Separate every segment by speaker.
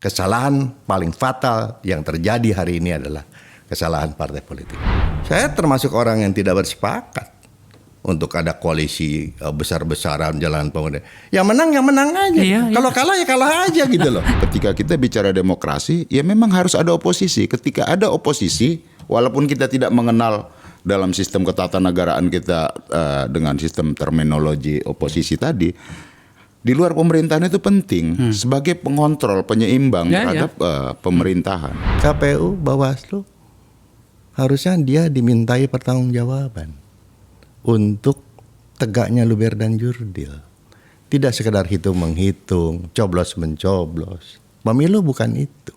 Speaker 1: Kesalahan paling fatal yang terjadi hari ini adalah kesalahan partai politik. Saya termasuk orang yang tidak bersepakat untuk ada koalisi besar-besaran jalan pemerintahan. Yang menang aja. Kalau kalah ya kalah aja gitu loh.
Speaker 2: Ketika kita bicara demokrasi, ya memang harus ada oposisi. Ketika ada oposisi, walaupun kita tidak mengenal dalam sistem ketatanegaraan kita dengan sistem terminologi oposisi tadi, di luar pemerintahan itu penting sebagai pengontrol, penyeimbang terhadap pemerintahan.
Speaker 1: KPU, Bawaslu harusnya dia dimintai pertanggungjawaban untuk tegaknya luber dan jurdil. Tidak sekedar hitung-menghitung, coblos-mencoblos. Pemilu bukan itu.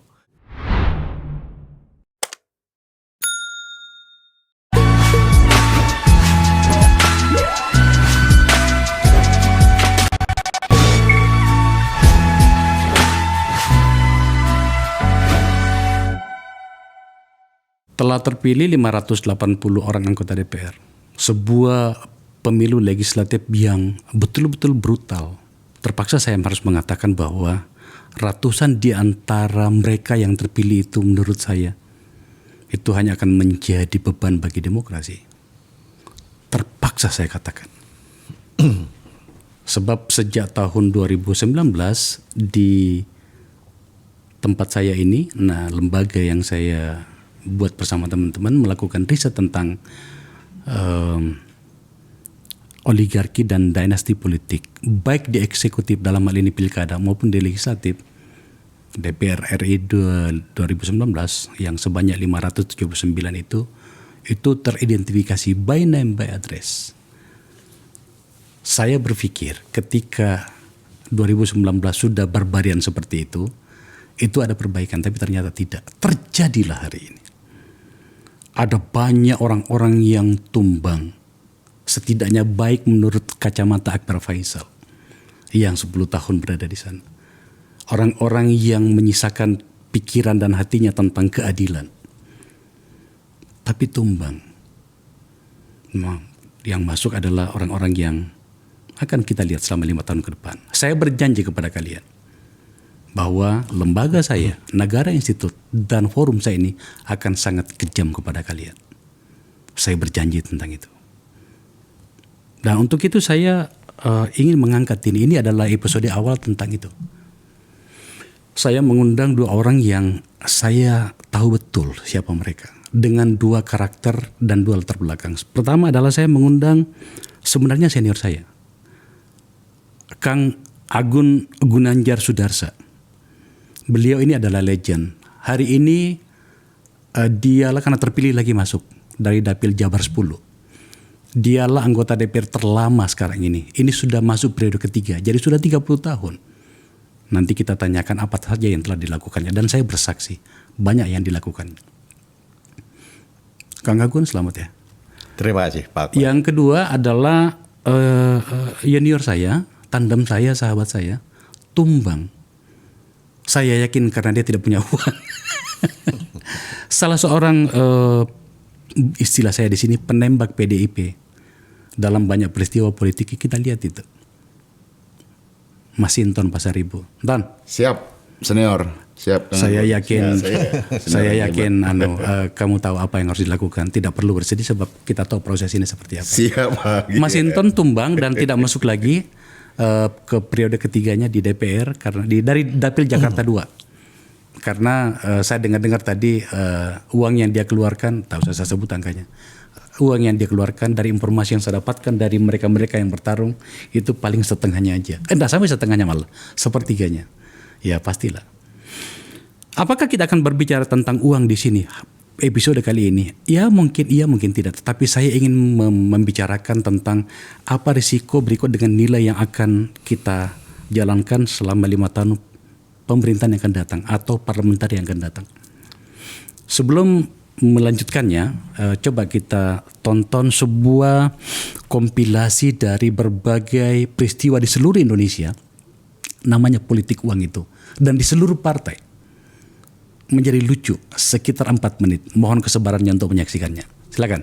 Speaker 3: Telah terpilih 580 orang anggota DPR. Sebuah pemilu legislatif yang betul-betul brutal. Terpaksa saya harus mengatakan bahwa ratusan di antara mereka yang terpilih itu menurut saya itu hanya akan menjadi beban bagi demokrasi. Terpaksa saya katakan. Sebab sejak tahun 2019 di tempat saya ini, lembaga yang saya buat bersama teman-teman melakukan riset tentang oligarki dan dinasti politik, baik di eksekutif dalam hal ini pilkada maupun di legislatif. DPR RI 2019 yang sebanyak 579 itu teridentifikasi by name by address. Saya berpikir ketika 2019 sudah barbarian seperti itu ada perbaikan, tapi ternyata tidak. Terjadilah hari ini. Ada banyak orang-orang yang tumbang, setidaknya baik menurut kacamata Akbar Faisal yang 10 tahun berada di sana. Orang-orang yang menyisakan pikiran dan hatinya tentang keadilan, tapi tumbang. Yang masuk adalah orang-orang yang akan kita lihat selama 5 tahun ke depan. Saya berjanji kepada kalian bahwa lembaga saya, Negara Institute, dan forum saya ini akan sangat kejam kepada kalian. Saya berjanji tentang itu. Dan untuk itu saya ingin mengangkat ini. Ini adalah episode awal tentang itu. Saya mengundang 2 orang yang saya tahu betul siapa mereka, dengan 2 karakter dan 2 latar belakang. Pertama adalah saya mengundang sebenarnya senior saya, Kang Agun Gunanjar Sudarsa. Beliau ini adalah legend. Hari ini dialah karena terpilih lagi masuk dari Dapil Jabar 10. Dialah anggota DPR terlama sekarang ini. Ini sudah masuk periode ketiga, jadi sudah 30 tahun. Nanti kita tanyakan apa saja yang telah dilakukannya. Dan saya bersaksi, banyak yang dilakukan. Kang Agun, selamat ya.
Speaker 1: Terima kasih Pak.
Speaker 3: Yang kedua adalah junior saya, tandem saya, sahabat saya, tumbang. Saya yakin karena dia tidak punya uang. Salah seorang istilah saya di sini penembak PDIP dalam banyak peristiwa politik kita lihat itu. Mas Hinton Pasaribu. Don.
Speaker 2: Siap, senior. Siap.
Speaker 3: Saya yakin, kamu tahu apa yang harus dilakukan. Tidak perlu bersedih sebab kita tahu proses ini seperti apa.
Speaker 2: Siap.
Speaker 3: Mas Hinton tumbang dan tidak masuk lagi ke periode ketiganya di DPR karena dari Dapil Jakarta 2. Karena saya dengar tadi uang yang dia keluarkan, tahu saya sebut angkanya. Uang yang dia keluarkan dari informasi yang saya dapatkan dari mereka-mereka yang bertarung itu paling setengahnya aja. Enggak sampai setengahnya malah, sepertiganya. Ya pastilah. Apakah kita akan berbicara tentang uang di sini? Episode kali ini, ya mungkin iya mungkin tidak, tetapi saya ingin membicarakan tentang apa risiko berikut dengan nilai yang akan kita jalankan selama 5 tahun pemerintahan yang akan datang atau parlementer yang akan datang. Sebelum melanjutkannya, coba kita tonton sebuah kompilasi dari berbagai peristiwa di seluruh Indonesia, namanya politik uang itu, dan di seluruh partai. Menjadi lucu sekitar 4 menit. Mohon kesabarannya untuk menyaksikannya. Silakan.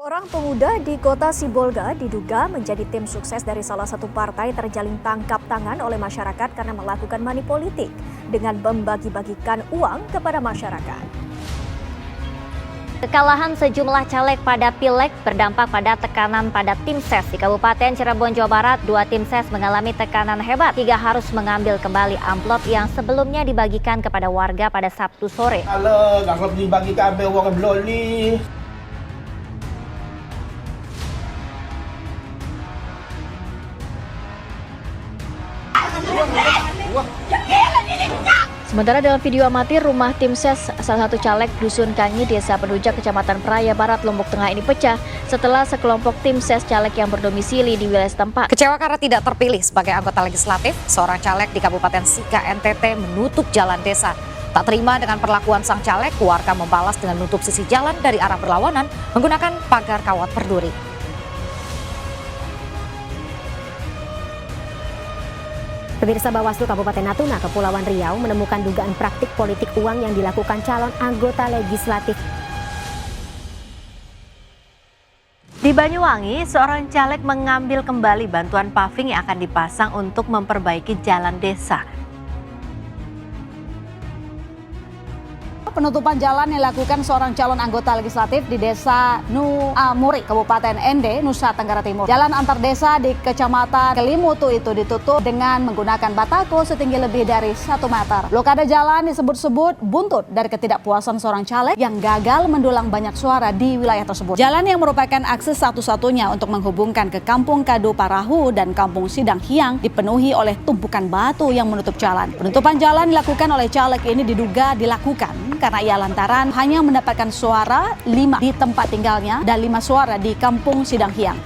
Speaker 4: Seorang pemuda di kota Sibolga diduga menjadi tim sukses dari salah satu partai terjalin tangkap tangan oleh masyarakat karena melakukan money politik dengan membagi-bagikan uang kepada masyarakat.
Speaker 5: Kekalahan sejumlah caleg pada Pileg berdampak pada tekanan pada tim ses di Kabupaten Cirebon, Jawa Barat. Dua tim ses mengalami tekanan hebat hingga harus mengambil kembali amplop yang sebelumnya dibagikan kepada warga pada Sabtu sore.
Speaker 6: Kalau nggak dibagi ke ambil uang belum nih.
Speaker 7: Sementara dalam video amatir, rumah tim ses salah satu caleg Dusun Kangi, Desa Penujak, Kecamatan Praia Barat, Lombok Tengah ini pecah setelah sekelompok tim ses caleg yang berdomisili di wilayah setempat.
Speaker 8: Kecewa karena tidak terpilih sebagai anggota legislatif, seorang caleg di Kabupaten Sika, NTT menutup jalan desa. Tak terima dengan perlakuan sang caleg, warga membalas dengan menutup sisi jalan dari arah berlawanan menggunakan pagar kawat berduri.
Speaker 9: Pemirsa, Bawaslu Kabupaten Natuna, Kepulauan Riau menemukan dugaan praktik politik uang yang dilakukan calon anggota legislatif.
Speaker 10: Di Banyuwangi, seorang caleg mengambil kembali bantuan paving yang akan dipasang untuk memperbaiki jalan desa.
Speaker 11: Penutupan jalan dilakukan seorang calon anggota legislatif di Desa Nuamuri, Kabupaten Ende, Nusa Tenggara Timur. Jalan antar desa di Kecamatan Kelimutu itu ditutup dengan menggunakan batako setinggi lebih dari 1 meter. Blokade jalan disebut-sebut buntut dari ketidakpuasan seorang caleg yang gagal mendulang banyak suara di wilayah tersebut. Jalan yang merupakan akses satu-satunya untuk menghubungkan ke Kampung Kadu Parahu dan Kampung Sidang Hiang dipenuhi oleh tumpukan batu yang menutup jalan. Penutupan jalan dilakukan oleh caleg ini diduga dilakukan karena ia lantaran hanya mendapatkan suara 5 di tempat tinggalnya dan 5 suara di Kampung Sidang Hiang.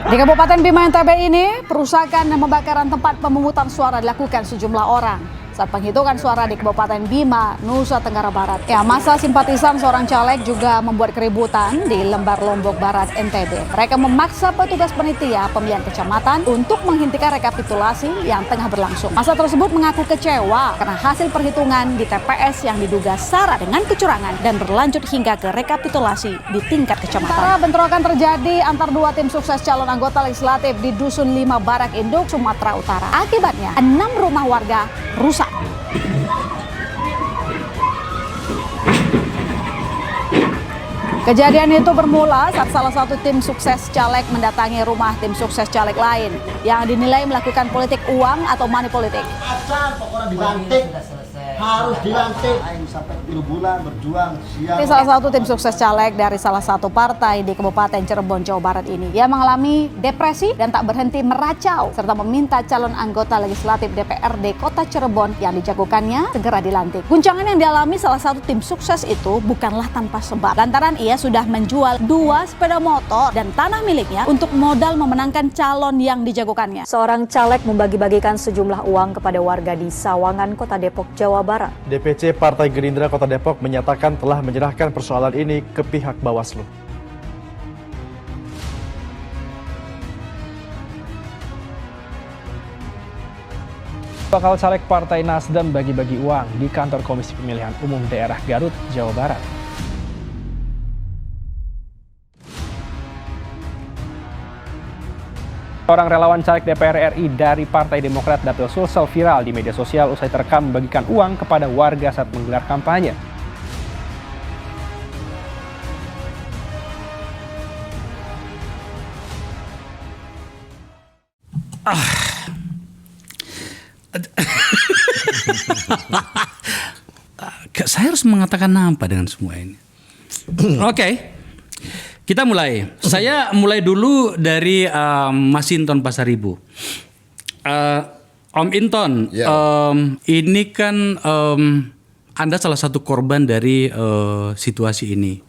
Speaker 11: Di Kabupaten Bima NTB ini, perusakan dan pembakaran tempat pemungutan suara dilakukan sejumlah orang saat penghitungan suara di Kabupaten Bima, Nusa Tenggara Barat. Ya, masa simpatisan seorang caleg juga membuat keributan di Lembar Lombok Barat, NTB. Mereka memaksa petugas panitia pemilihan kecamatan untuk menghentikan rekapitulasi yang tengah berlangsung. Masa tersebut mengaku kecewa karena hasil perhitungan di TPS yang diduga sara dengan kecurangan dan berlanjut hingga ke rekapitulasi di tingkat kecamatan. Sementara bentrokan terjadi antar dua tim sukses calon anggota legislatif di Dusun 5 Barak Induk, Sumatera Utara. Akibatnya 6 rumah warga rusak. Kejadian itu bermula saat salah satu tim sukses caleg mendatangi rumah tim sukses caleg lain yang dinilai melakukan politik uang atau money politik.
Speaker 6: Pokoknya dilantik, harus dilantik. Sampai 10 bulan berjuang siang.
Speaker 11: Ini salah satu tim sukses caleg dari salah satu partai di Kabupaten Cirebon, Jawa Barat ini. Ia mengalami depresi dan tak berhenti meracau serta meminta calon anggota legislatif DPRD Kota Cirebon yang dijagokannya segera dilantik. Guncangan yang dialami salah satu tim sukses itu bukanlah tanpa sebab. Lantaran ia sudah menjual 2 sepeda motor dan tanah miliknya untuk modal memenangkan calon yang dijagokannya.
Speaker 7: Seorang caleg membagi-bagikan sejumlah uang kepada warga di Sawangan, Kota Depok, Jawa Barat.
Speaker 12: DPC Partai Gerindra Kota Depok menyatakan telah menyerahkan persoalan ini ke pihak Bawaslu. Bakal caleg Partai Nasdem bagi-bagi uang di kantor Komisi Pemilihan Umum Daerah Garut, Jawa Barat. Seorang relawan caleg DPR RI dari Partai Demokrat Dapil Sulsel viral di media sosial usai terekam membagikan uang kepada warga saat menggelar kampanye.
Speaker 3: Saya harus mengatakan apa dengan semua ini? Oke. Kita mulai. Saya mulai dulu dari Mas Inton Pasaribu. Om Inton, ini kan Anda salah satu korban dari situasi ini.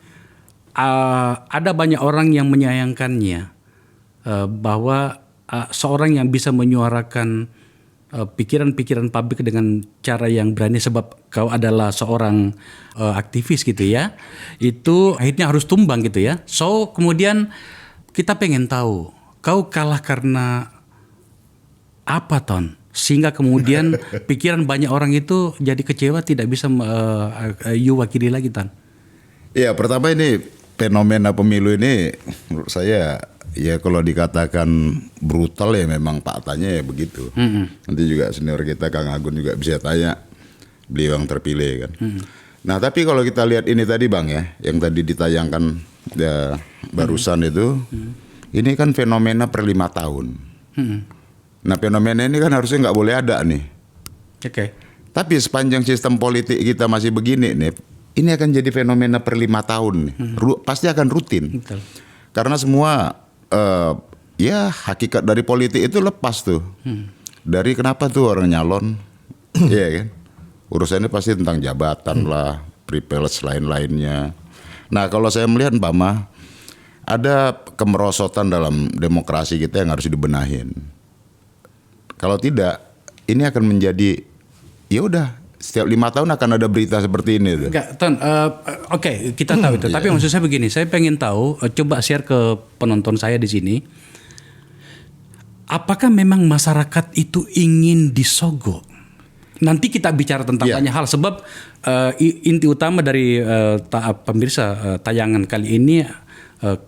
Speaker 3: Ada banyak orang yang menyayangkannya bahwa seorang yang bisa menyuarakan pikiran-pikiran publik dengan cara yang berani sebab kau adalah seorang aktivis gitu ya, itu akhirnya harus tumbang gitu ya. So kemudian kita pengen tahu kau kalah karena apa, Ton, sehingga kemudian pikiran banyak orang itu jadi kecewa tidak bisa you wakili lagi, Ton.
Speaker 2: Ya, pertama ini fenomena pemilu ini menurut saya ya kalau dikatakan brutal ya memang faktanya ya begitu. Nanti juga senior kita Kang Agun juga bisa tanya, beliau yang terpilih kan. Nah tapi kalau kita lihat ini tadi Bang ya, yang tadi ditayangkan ya, barusan itu, ini kan fenomena per 5 tahun. Nah fenomena ini kan harusnya nggak boleh ada nih.
Speaker 3: Oke.
Speaker 2: Tapi sepanjang sistem politik kita masih begini nih, ini akan jadi fenomena per 5 tahun nih. Pasti akan rutin.
Speaker 3: Betul.
Speaker 2: Karena semua ya hakikat dari politik itu lepas tuh. Dari kenapa tuh orang nyalon, iya kan? Urusannya pasti tentang jabatan lah, privilege lain-lainnya. Nah kalau saya melihat Bama, ada kemerosotan dalam demokrasi kita yang harus dibenahin. Kalau tidak, ini akan menjadi, ya udah, setiap 5 tahun akan ada berita seperti ini. Tuh.
Speaker 3: Enggak, Ton. Oke, kita tahu itu. Tapi maksud saya begini, saya pengen tahu, coba share ke penonton saya di sini. Apakah memang masyarakat itu ingin disogok? Nanti kita bicara tentang banyak hal. Sebab inti utama dari pemirsa tayangan kali ini,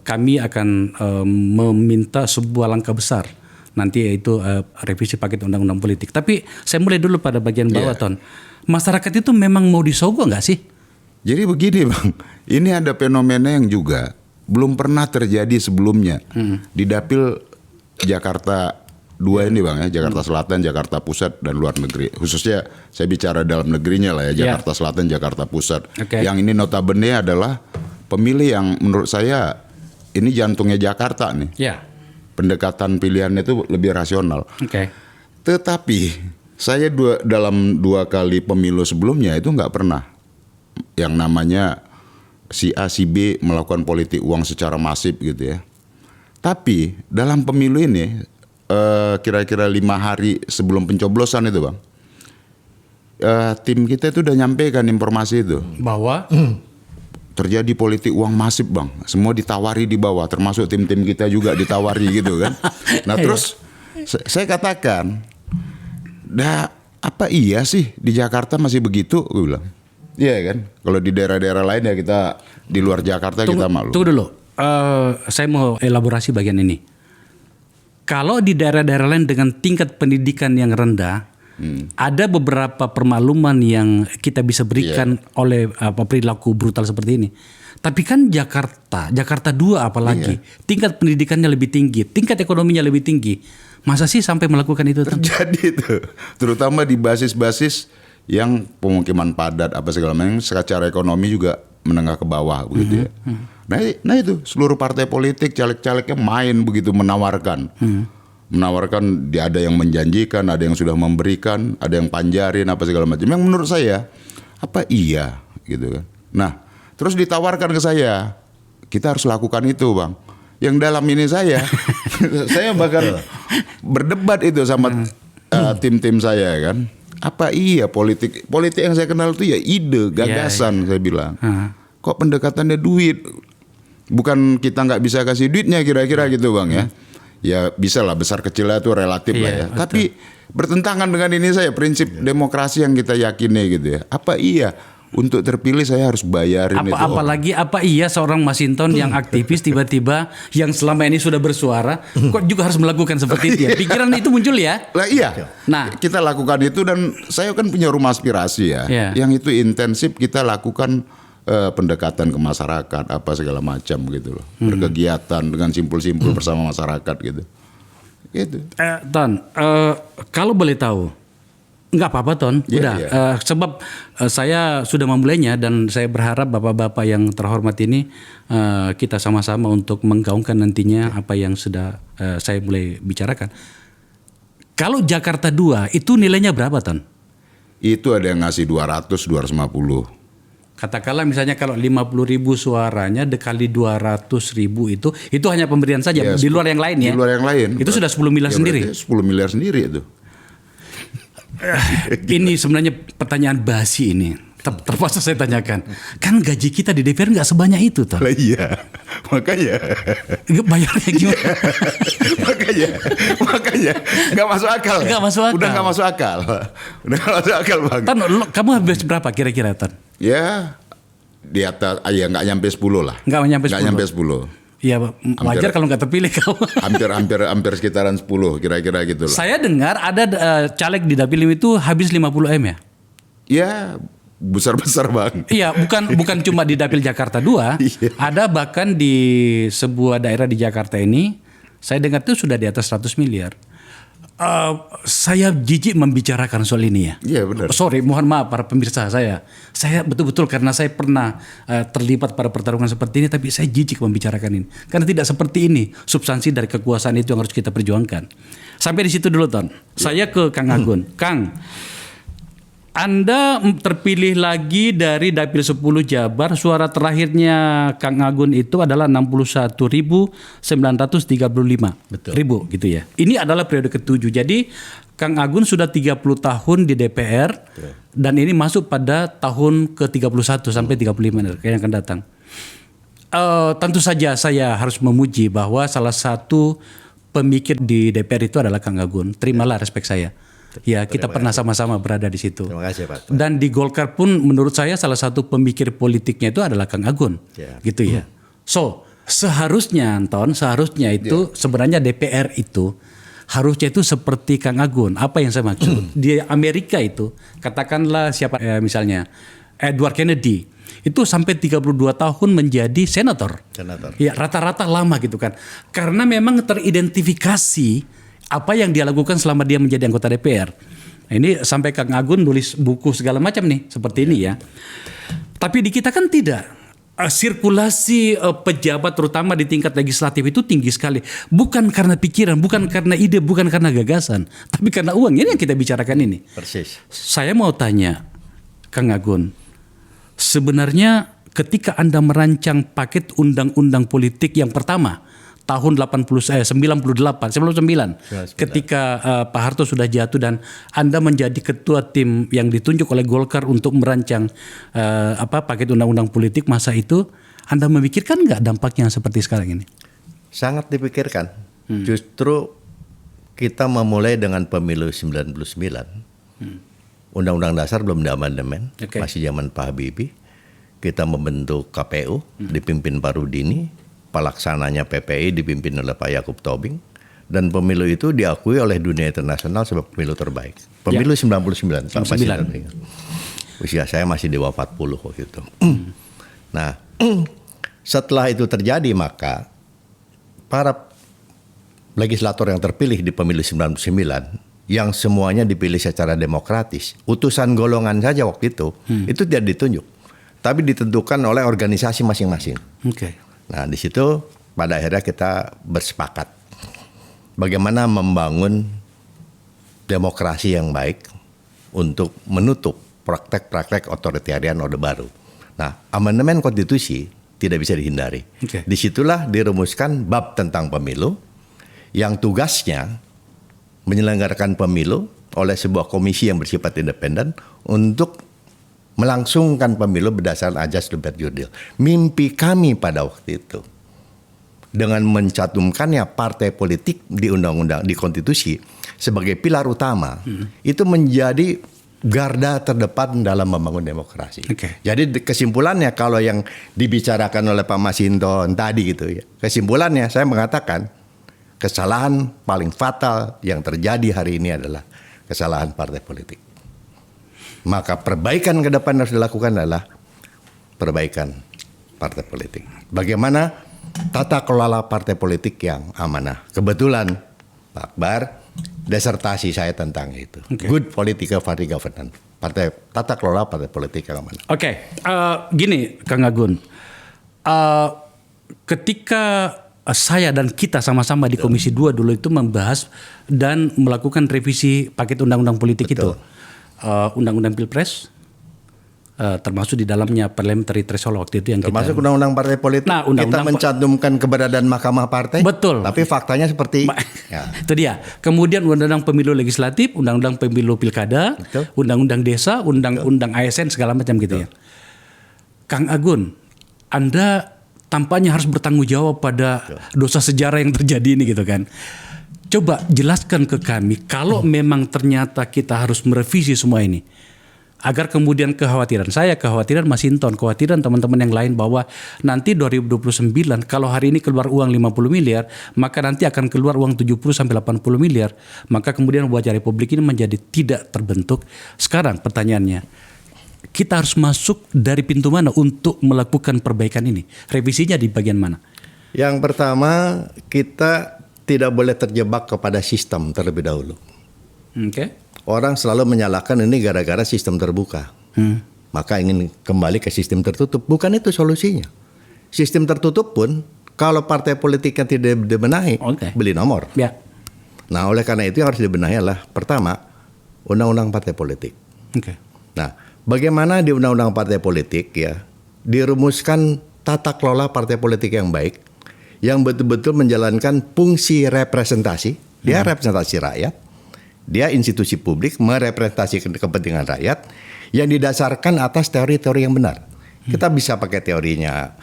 Speaker 3: kami akan meminta sebuah langkah besar. Nanti yaitu revisi paket undang-undang politik. Tapi saya mulai dulu pada bagian bawah, Ton. Masyarakat itu memang mau disogok nggak sih?
Speaker 2: Jadi begini Bang, ini ada fenomena yang juga belum pernah terjadi sebelumnya di dapil Jakarta 2 ini Bang ya, Jakarta Selatan, Jakarta Pusat dan luar negeri. Khususnya saya bicara dalam negerinya lah ya, Jakarta Selatan, Jakarta Pusat. Yang ini notabene adalah pemilih yang menurut saya ini jantungnya Jakarta nih. Pendekatan pilihannya itu lebih rasional. Tetapi saya dalam 2 kali pemilu sebelumnya itu nggak pernah yang namanya si A si B melakukan politik uang secara masif gitu ya. Tapi dalam pemilu ini kira-kira 5 hari sebelum pencoblosan itu Bang, tim kita itu udah nyampaikan informasi itu
Speaker 3: bahwa
Speaker 2: terjadi politik uang masif Bang, semua ditawari di bawah, termasuk tim-tim kita juga ditawari gitu kan. Nah terus saya katakan, apa iya sih di Jakarta masih begitu? Gue bilang, iya kan. Kalau di daerah-daerah lain ya kita di luar Jakarta kita malu.
Speaker 3: Tunggu dulu, saya mau elaborasi bagian ini. Kalau di daerah-daerah lain dengan tingkat pendidikan yang rendah, ada beberapa permakluman yang kita bisa berikan oleh perilaku brutal seperti ini. Tapi kan Jakarta 2 apalagi, tingkat pendidikannya lebih tinggi, tingkat ekonominya lebih tinggi. Masa sih sampai melakukan itu?
Speaker 2: Terjadi itu, terutama di basis-basis yang pemukiman padat apa segala macam, secara ekonomi juga menengah ke bawah begitu ya. Nah itu seluruh partai politik, caleg-calegnya main begitu menawarkan. Menawarkan, ada yang menjanjikan, ada yang sudah memberikan, ada yang panjarin apa segala macam. Yang menurut saya apa iya gitu kan. Nah, terus ditawarkan ke saya, kita harus lakukan itu Bang. Yang dalam ini saya bahkan berdebat itu sama tim-tim saya kan. Apa iya politik yang saya kenal itu ya ide, gagasan saya bilang. Kok pendekatannya duit? Bukan kita nggak bisa kasih duitnya kira-kira gitu Bang ya. Ya bisa lah, besar kecilnya itu relatif lah ya. Betul. Tapi bertentangan dengan ini saya, prinsip demokrasi yang kita yakini gitu ya. Apa iya untuk terpilih saya harus bayarin itu?
Speaker 3: Apalagi apa iya seorang Masinton yang aktivis tiba-tiba yang selama ini sudah bersuara kok juga harus melakukan seperti itu ya? Pikiran itu muncul ya?
Speaker 2: Lah iya. Nah kita lakukan itu dan saya kan punya rumah aspirasi ya. Yang itu intensif kita lakukan pendekatan ke masyarakat apa segala macam gitu loh, berkegiatan dengan simpul-simpul bersama masyarakat gitu.
Speaker 3: Ton, kalau boleh tahu, nggak apa-apa Ton, sebab saya sudah memulainya dan saya berharap bapak-bapak yang terhormat ini kita sama-sama untuk menggaungkan nantinya apa yang sudah saya mulai bicarakan. Kalau Jakarta 2 itu nilainya berapa Ton?
Speaker 2: Itu ada yang ngasih 200-250.
Speaker 3: Katakanlah misalnya kalau 50.000 suaranya dikali 200.000 itu hanya pemberian saja di luar yang lain ya.
Speaker 2: Di luar yang lain.
Speaker 3: Itu sudah 10 miliar sendiri.
Speaker 2: 10 miliar sendiri itu.
Speaker 3: Ini sebenarnya pertanyaan basi ini. Terpaksa saya tanyakan. Kan gaji kita di DPR nggak sebanyak itu toh.
Speaker 2: Iya. Makanya.
Speaker 3: Bayarnya gimana?
Speaker 2: makanya nggak masuk akal.
Speaker 3: Nggak masuk akal.
Speaker 2: Udah nggak masuk akal. Udah nggak masuk akal Bang.
Speaker 3: Ton, kamu habis berapa kira-kira Ton?
Speaker 2: Ya di atas, ya nggak nyampe 10 lah.
Speaker 3: Nggak nyampe 10.
Speaker 2: Nggak nyampe 10.
Speaker 3: Iya, wajar kalau nggak terpilih kau.
Speaker 2: hampir sekitaran 10 kira-kira gitu lah.
Speaker 3: Saya dengar ada caleg di Dapil itu habis 50 M ya?
Speaker 2: Ya besar-besar bang.
Speaker 3: Iya, bukan cuma di Dapil Jakarta 2, ada bahkan di sebuah daerah di Jakarta ini, saya dengar itu sudah di atas 100 miliar. Saya jijik membicarakan soal ini ya.
Speaker 2: Iya benar.
Speaker 3: Sorry, mohon maaf para pemirsa saya. Saya betul-betul karena saya pernah terlibat pada pertarungan seperti ini, tapi saya jijik membicarakan ini. Karena tidak seperti ini substansi dari kekuasaan itu yang harus kita perjuangkan. Sampai di situ dulu, Ton. Saya ke Kang Agun. Kang, Anda terpilih lagi dari Dapil 10 Jabar. Suara terakhirnya Kang Agun itu adalah 61.935 ribu gitu ya. Ini adalah periode ke-7. Jadi Kang Agun sudah 30 tahun di DPR dan ini masuk pada tahun ke-31 sampai 35 yang akan datang. Tentu saja saya harus memuji bahwa salah satu pemikir di DPR itu adalah Kang Agun. Terimalah respek saya. Ya, kita pernah sama-sama berada di situ.
Speaker 1: Terima kasih, Pak.
Speaker 3: Dan di Golkar pun menurut saya salah satu pemikir politiknya itu adalah Kang Agun. Gitu ya. So, seharusnya Anton, itu sebenarnya DPR itu harusnya itu seperti Kang Agun. Apa yang saya maksud? Di Amerika itu, katakanlah siapa misalnya Edward Kennedy. Itu sampai 32 tahun menjadi senator. Ya, rata-rata lama gitu kan. Karena memang teridentifikasi apa yang dia lakukan selama dia menjadi anggota DPR. Nah, ini sampai Kang Agun nulis buku segala macam nih, seperti ini ya. Tapi di kita kan tidak. Sirkulasi pejabat terutama di tingkat legislatif itu tinggi sekali. Bukan karena pikiran, bukan karena ide, bukan karena gagasan. Tapi karena uang. Ini yang kita bicarakan ini.
Speaker 1: Persis.
Speaker 3: Saya mau tanya, Kang Agun. Sebenarnya ketika Anda merancang paket undang-undang politik yang pertama, tahun 99 ketika Pak Harto sudah jatuh dan Anda menjadi ketua tim yang ditunjuk oleh Golkar untuk merancang paket undang-undang politik masa itu, Anda memikirkan nggak dampaknya seperti sekarang ini?
Speaker 1: Sangat dipikirkan. Justru kita memulai dengan pemilu 99. Undang-undang dasar belum diamandemen, masih zaman Pak Habibie. Kita membentuk KPU dipimpin Pak Rudini. Pelaksananya PPI dipimpin oleh Pak Yakub Tobing dan pemilu itu diakui oleh dunia internasional sebagai pemilu terbaik. Pemilu 99. Pak masih ingat. Usia saya masih di bawah 40 waktu itu. Nah, setelah itu terjadi maka para legislator yang terpilih di pemilu 99 yang semuanya dipilih secara demokratis, utusan golongan saja waktu itu tidak ditunjuk, tapi ditentukan oleh organisasi masing-masing. Nah, di situ pada akhirnya kita bersepakat bagaimana membangun demokrasi yang baik untuk menutup praktek-praktek otoritarian Orde Baru. Nah, amandemen konstitusi tidak bisa dihindari. Disitulah dirumuskan bab tentang pemilu yang tugasnya menyelenggarakan pemilu oleh sebuah komisi yang bersifat independen untuk melangsungkan pemilu berdasarkan ajas Luber Jurdil. Mimpi kami pada waktu itu dengan mencantumkannya partai politik di undang-undang, di konstitusi sebagai pilar utama, itu menjadi garda terdepan dalam membangun demokrasi. Jadi kesimpulannya kalau yang dibicarakan oleh Pak Masinton tadi gitu ya, kesimpulannya saya mengatakan kesalahan paling fatal yang terjadi hari ini adalah kesalahan partai politik. Maka perbaikan ke depan harus dilakukan adalah perbaikan partai politik. Bagaimana tata kelola partai politik yang amanah. Kebetulan Pak Akbar disertasi saya tentang itu. Good political party governance. Tata kelola partai politik yang amanah.
Speaker 3: Gini Kang Agun. Ketika saya dan kita sama-sama di Komisi 2 dulu itu membahas dan melakukan revisi paket undang-undang politik itu. Undang-undang Pilpres, termasuk di dalamnya parliamentary threshold waktu itu yang
Speaker 1: termasuk undang-undang partai politik. Nah, kita mencantumkan keberadaan mahkamah partai.
Speaker 3: Betul.
Speaker 1: Tapi faktanya seperti
Speaker 3: itu dia. Kemudian undang-undang pemilu legislatif, undang-undang pemilu pilkada, undang-undang desa, undang-undang ASN segala macam gitu ya. Kang Agun, Anda tampaknya harus bertanggung jawab pada dosa sejarah yang terjadi ini gitu kan. Coba jelaskan ke kami, kalau memang ternyata kita harus merevisi semua ini, agar kemudian kekhawatiran Mas Hinton, kekhawatiran teman-teman yang lain bahwa nanti 2029 kalau hari ini keluar uang 50 miliar, maka nanti akan keluar uang 70 sampai 80 miliar. Maka kemudian wajah Republik ini menjadi tidak terbentuk. Sekarang pertanyaannya, kita harus masuk dari pintu mana untuk melakukan perbaikan ini? Revisinya di bagian mana?
Speaker 1: Yang pertama, kita tidak boleh terjebak kepada sistem terlebih dahulu.
Speaker 3: Oke.
Speaker 1: Orang selalu menyalahkan ini gara-gara sistem terbuka. Maka ingin kembali ke sistem tertutup. Bukan itu solusinya. Sistem tertutup pun kalau partai politiknya tidak dibenahi, beli nomor.
Speaker 3: Ya.
Speaker 1: Nah, oleh karena itu yang harus dibenahi adalah pertama, undang-undang partai politik.
Speaker 3: Oke.
Speaker 1: Nah, bagaimana di undang-undang partai politik ya dirumuskan tata kelola partai politik yang baik, yang betul-betul menjalankan fungsi representasi. Dia representasi rakyat. Dia institusi publik merepresentasikan kepentingan rakyat yang didasarkan atas teori-teori yang benar. Kita bisa pakai teorinya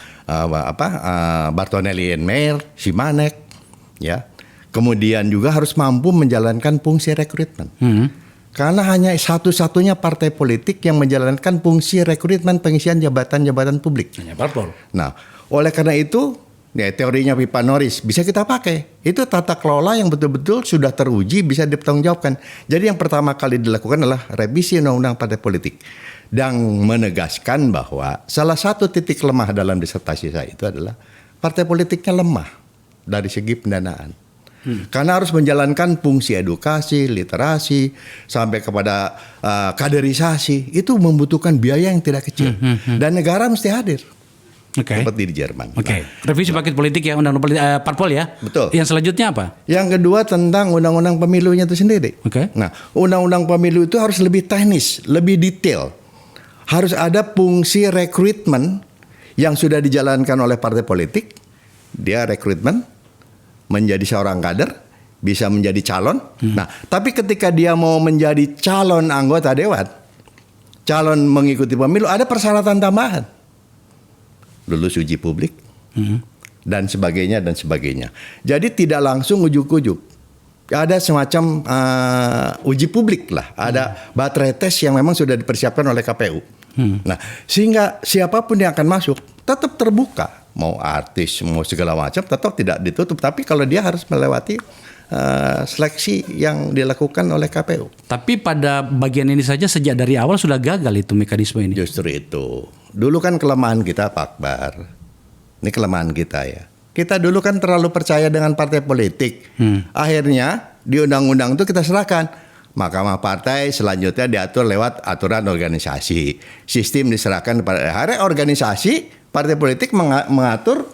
Speaker 1: Bartonelli and Mayer, Simanek, ya. Kemudian juga harus mampu menjalankan fungsi rekrutmen. Karena hanya satu-satunya partai politik yang menjalankan fungsi rekrutmen pengisian jabatan-jabatan publik. Nah, oleh karena itu ya, teorinya Pipa Norris bisa kita pakai. Itu tata kelola yang betul-betul sudah teruji, bisa dipertanggungjawabkan. Jadi yang pertama kali dilakukan adalah revisi undang-undang partai politik dan menegaskan bahwa salah satu titik lemah dalam disertasi saya itu adalah partai politiknya lemah dari segi pendanaan. Karena harus menjalankan fungsi edukasi, literasi, sampai kepada kaderisasi. Itu membutuhkan biaya yang tidak kecil. Dan negara mesti hadir. Seperti di Jerman.
Speaker 3: Revisi paket politik ya, undang-undang politik, parpol ya.
Speaker 1: Betul.
Speaker 3: Yang selanjutnya apa?
Speaker 1: Yang kedua tentang undang-undang pemilunya itu sendiri. Nah, undang-undang pemilu itu harus lebih teknis, lebih detail. Harus ada fungsi rekrutmen yang sudah dijalankan oleh partai politik. Dia rekrutmen menjadi seorang kader, bisa menjadi calon. Nah, tapi ketika dia mau menjadi calon anggota dewan, calon mengikuti pemilu, ada persyaratan tambahan. Lulus uji publik, dan sebagainya, dan sebagainya. Jadi tidak langsung ujuk-ujuk. Ada semacam uji publik lah. Ada baterai tes yang memang sudah dipersiapkan oleh KPU. Nah, sehingga siapapun yang akan masuk tetap terbuka. Mau artis, mau segala macam, tetap tidak ditutup. Tapi kalau dia harus melewati seleksi yang dilakukan oleh KPU.
Speaker 3: Tapi pada bagian ini saja sejak dari awal sudah gagal itu mekanisme ini.
Speaker 1: Justru itu. Dulu kan kelemahan kita Pak Akbar. Ini kelemahan kita ya. Kita dulu kan terlalu percaya dengan partai politik. Akhirnya di undang-undang itu kita serahkan. Mahkamah Partai selanjutnya diatur lewat aturan organisasi. Sistem diserahkan kepada organisasi, partai politik mengatur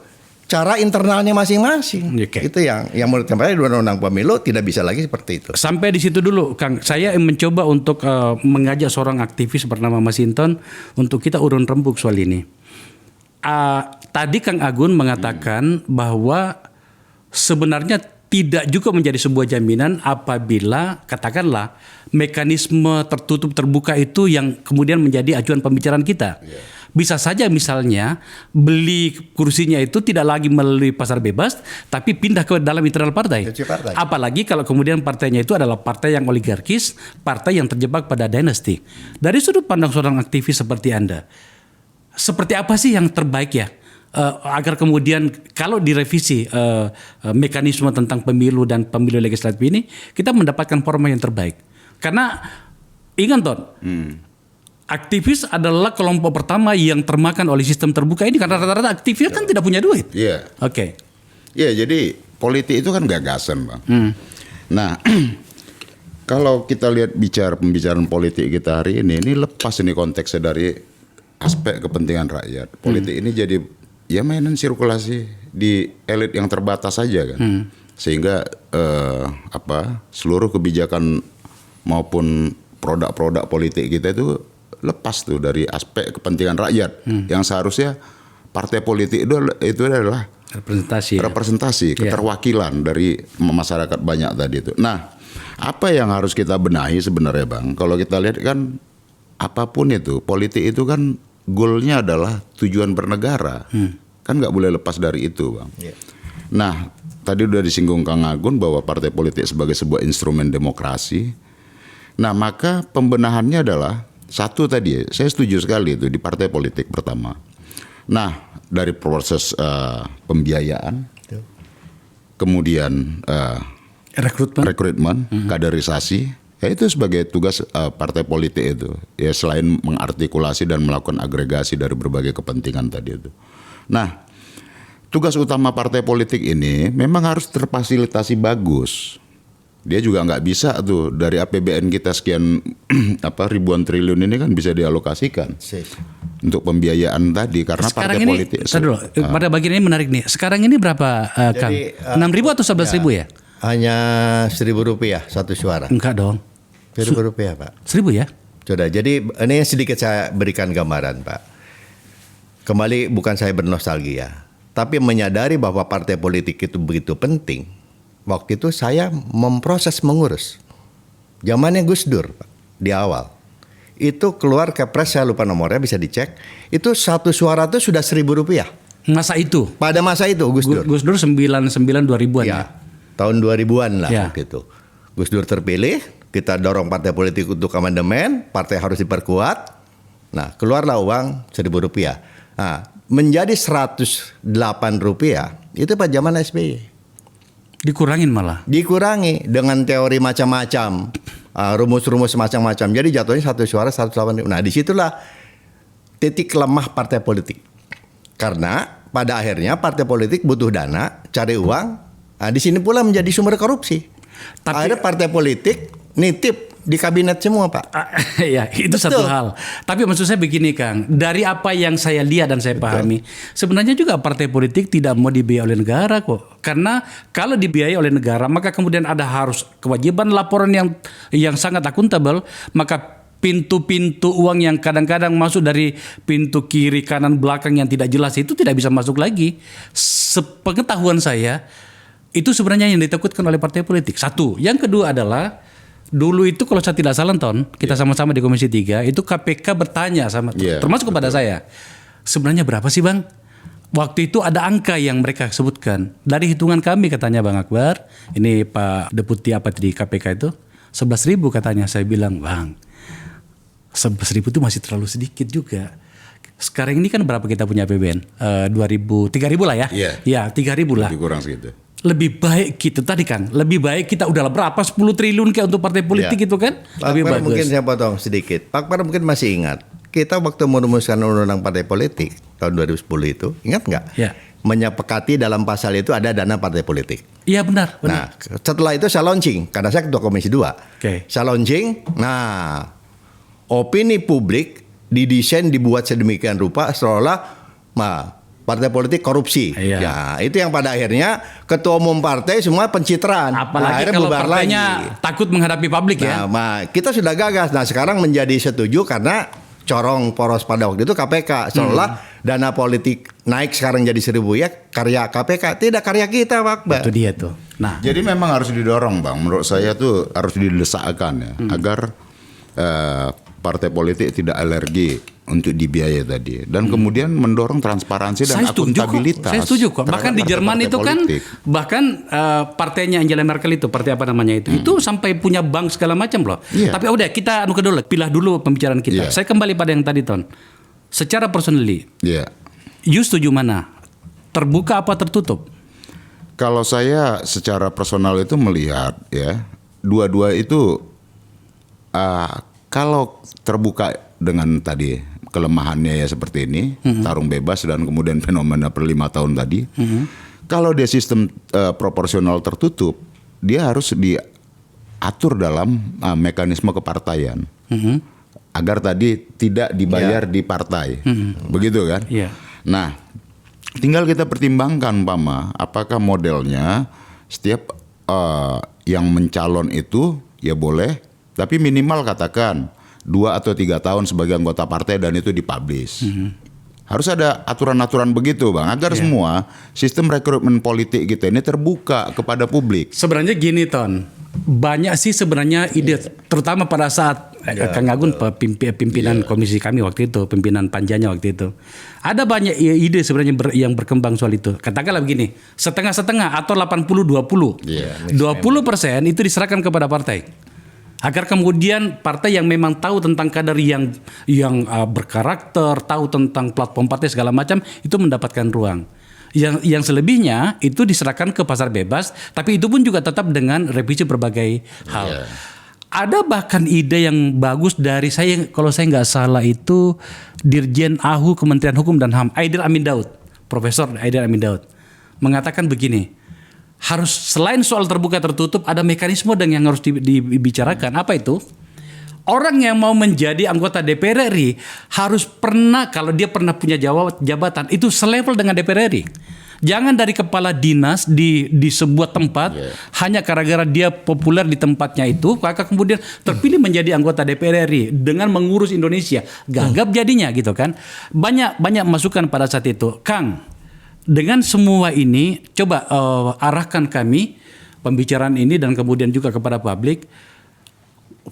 Speaker 1: cara internalnya masing-masing. Itu yang menurut saya di undang-undang pemilu tidak bisa lagi seperti itu.
Speaker 3: Sampai di situ dulu, Kang. Saya mencoba untuk mengajak seorang aktivis bernama Mas Hinton untuk kita urun rembuk soal ini. Tadi Kang Agun mengatakan bahwa sebenarnya tidak juga menjadi sebuah jaminan apabila katakanlah mekanisme tertutup terbuka itu yang kemudian menjadi acuan pembicaraan kita. Bisa saja misalnya beli kursinya itu tidak lagi melalui pasar bebas, tapi pindah ke dalam internal partai. Apalagi kalau kemudian partainya itu adalah partai yang oligarkis, partai yang terjebak pada dinasti. Dari sudut pandang seorang aktivis seperti Anda, seperti apa sih yang terbaik ya? Agar kemudian kalau direvisi mekanisme tentang pemilu dan pemilu legislatif ini, kita mendapatkan format yang terbaik. Karena ingat Ton, aktivis adalah kelompok pertama yang termakan oleh sistem terbuka ini karena rata-rata aktivis kan tidak punya duit.
Speaker 2: Iya. Iya, jadi politik itu kan gagasan, Bang. Nah, kalau kita lihat pembicaraan politik kita hari ini lepas ini konteksnya dari aspek kepentingan rakyat. Politik ini jadi ya mainan sirkulasi di elit yang terbatas saja kan. Sehingga seluruh kebijakan maupun produk-produk politik kita itu lepas tuh dari aspek kepentingan rakyat yang seharusnya partai politik itu adalah representasi keterwakilan dari masyarakat banyak tadi itu. Nah, apa yang harus kita benahi sebenarnya Bang? Kalau kita lihat kan apapun itu, politik itu kan goalnya adalah tujuan bernegara. Kan nggak boleh lepas dari itu Bang. Nah, tadi udah disinggung Kang Agun bahwa partai politik sebagai sebuah instrumen demokrasi. Nah, maka pembenahannya adalah Satu tadi, saya setuju sekali itu di partai politik pertama. Nah, dari proses pembiayaan, kemudian rekrutmen, kaderisasi, ya itu sebagai tugas partai politik itu. Ya selain mengartikulasi dan melakukan agregasi dari berbagai kepentingan tadi itu. Nah, tugas utama partai politik ini memang harus terfasilitasi bagus. Dia juga nggak bisa tuh dari APBN kita sekian ribuan triliun ini kan bisa dialokasikan untuk pembiayaan tadi karena
Speaker 3: sekarang
Speaker 2: partai
Speaker 3: ini,
Speaker 2: politik.
Speaker 3: Pada bagian ini menarik nih. Sekarang ini berapa Kang? 6.000 atau 11.000 ya?
Speaker 1: Hanya Rp1.000 satu suara.
Speaker 3: Enggak dong.
Speaker 1: Rp1.000 Pak.
Speaker 3: 1.000 ya?
Speaker 1: Sudah. Jadi ini sedikit saya berikan gambaran Pak. Kembali bukan saya bernostalgia, tapi menyadari bahwa partai politik itu begitu penting. Waktu itu saya memproses mengurus. Zamannya Gus Dur Pak, di awal. Itu keluar Kepres, saya lupa nomornya, bisa dicek. Itu satu suara itu sudah Rp1.000.
Speaker 3: Masa itu?
Speaker 1: Pada masa itu Gus Dur.
Speaker 3: Gus Dur 99 2000-an ya?
Speaker 1: Tahun 2000-an lah waktu itu. Gus Dur terpilih, kita dorong partai politik untuk amandemen, partai harus diperkuat. Nah, keluarlah uang Rp1.000. Nah, menjadi Rp108 itu pada zaman SBY.
Speaker 3: Dikurangin malah.
Speaker 1: Dikurangi dengan teori macam-macam, rumus-rumus macam-macam. Jadi jatuhnya satu suara 108. Nah, disitulah titik lemah partai politik. Karena pada akhirnya partai politik butuh dana, cari uang. Nah, di sini pula menjadi sumber korupsi. Akhirnya partai politik nitip di kabinet semua Pak.
Speaker 3: Ya itu satu hal. Tapi maksud saya begini Kang, dari apa yang saya lihat dan saya pahami, sebenarnya juga partai politik tidak mau dibiayai oleh negara kok. Karena kalau dibiayai oleh negara, maka kemudian ada harus kewajiban laporan yang sangat akuntabel, maka pintu-pintu uang yang kadang-kadang masuk dari pintu kiri, kanan, belakang yang tidak jelas itu tidak bisa masuk lagi. Sepengetahuan saya, itu sebenarnya yang ditakutkan oleh partai politik. Satu. Yang kedua adalah dulu itu kalau saya tidak salah kita sama-sama di Komisi 3 itu KPK bertanya termasuk kepada saya, sebenarnya berapa sih Bang? Waktu itu ada angka yang mereka sebutkan. Dari hitungan kami katanya Bang Akbar, ini Pak Deputi di KPK itu 11.000 katanya. Saya bilang Bang, 11.000 itu masih terlalu sedikit juga. Sekarang ini kan berapa kita punya APBN? 3.000 lah ya? Ya 3.000 lah.
Speaker 2: Lebih kurang segitu.
Speaker 3: Lebih baik kita tadi Kang, lebih baik kita udah berapa 10 triliun kayak untuk partai politik itu kan? Lebih bagus.
Speaker 1: Mungkin saya potong sedikit. Pak Par mungkin masih ingat. Kita waktu merumuskan undang-undang partai politik tahun 2010 itu, ingat nggak?
Speaker 3: Ya.
Speaker 1: Menyepakati dalam pasal itu ada dana partai politik.
Speaker 3: Iya benar.
Speaker 1: Nah, setelah itu saya launching karena saya ketua Komisi 2. Saya launching. Nah, opini publik didesain dibuat sedemikian rupa seolah partai politik korupsi. Ya, itu yang pada akhirnya ketua umum partai semua pencitraan.
Speaker 3: Apalagi kalau partainya takut menghadapi publik ya.
Speaker 1: Nah, kita sudah gagas. Nah, sekarang menjadi setuju karena corong poros pada waktu itu KPK. Seolah dana politik naik sekarang jadi 1.000 ya karya KPK. Tidak karya kita Pak.
Speaker 3: Itu dia tuh. Nah,
Speaker 2: jadi memang harus didorong Bang. Menurut saya tuh harus didesakkan ya agar partai politik tidak alergi untuk dibiayai tadi dan kemudian mendorong transparansi dan akuntabilitas.
Speaker 3: Saya setuju kok. Bahkan di Jerman itu politik. Bahkan partainya Angela Merkel itu partai apa namanya itu sampai punya bank segala macam loh. Tapi udah kita pilah dulu pembicaraan kita. Saya kembali pada yang tadi Ton. Secara personally, you setuju mana? Terbuka apa tertutup?
Speaker 2: Kalau saya secara personal itu melihat ya dua-dua itu kalau terbuka dengan tadi kelemahannya ya seperti ini, tarung bebas dan kemudian fenomena per 5 tahun tadi. Kalau dia sistem proporsional tertutup, dia harus diatur dalam mekanisme kepartaian. Agar tadi tidak dibayar di partai. Begitu kan? Nah, tinggal kita pertimbangkan apakah modelnya setiap yang mencalon itu ya boleh, tapi minimal katakan 2 atau 3 tahun sebagai anggota partai dan itu dipublish. Harus ada aturan-aturan begitu Bang, agar semua sistem rekrutmen politik kita ini terbuka kepada publik.
Speaker 3: Sebenarnya gini Ton, banyak sih sebenarnya ide, terutama pada saat Kang Agun pimpinan komisi kami waktu itu, pimpinan panjanya waktu itu. Ada banyak ide sebenarnya yang berkembang soal itu. Katakanlah begini, setengah-setengah atau 80-20. 20% itu diserahkan kepada partai. Agar kemudian partai yang memang tahu tentang kader yang berkarakter, tahu tentang platform partai segala macam itu mendapatkan ruang. Yang selebihnya itu diserahkan ke pasar bebas, tapi itu pun juga tetap dengan revisi berbagai hal. Ada bahkan ide yang bagus dari saya, kalau saya nggak salah itu Dirjen AHU Kementerian Hukum dan HAM, Aidil Amin Daud, Profesor Aidil Amin Daud, mengatakan begini, harus selain soal terbuka tertutup ada mekanisme dan yang harus dibicarakan. Apa itu? Orang yang mau menjadi anggota DPR RI harus pernah, kalau dia pernah punya jabatan itu selevel dengan DPR RI. Jangan dari kepala dinas di sebuah tempat hanya gara-gara dia populer di tempatnya itu, maka kemudian terpilih menjadi anggota DPR RI dengan mengurus Indonesia. Gagap jadinya gitu kan. Banyak masukan pada saat itu. Kang, dengan semua ini coba arahkan kami pembicaraan ini dan kemudian juga kepada publik.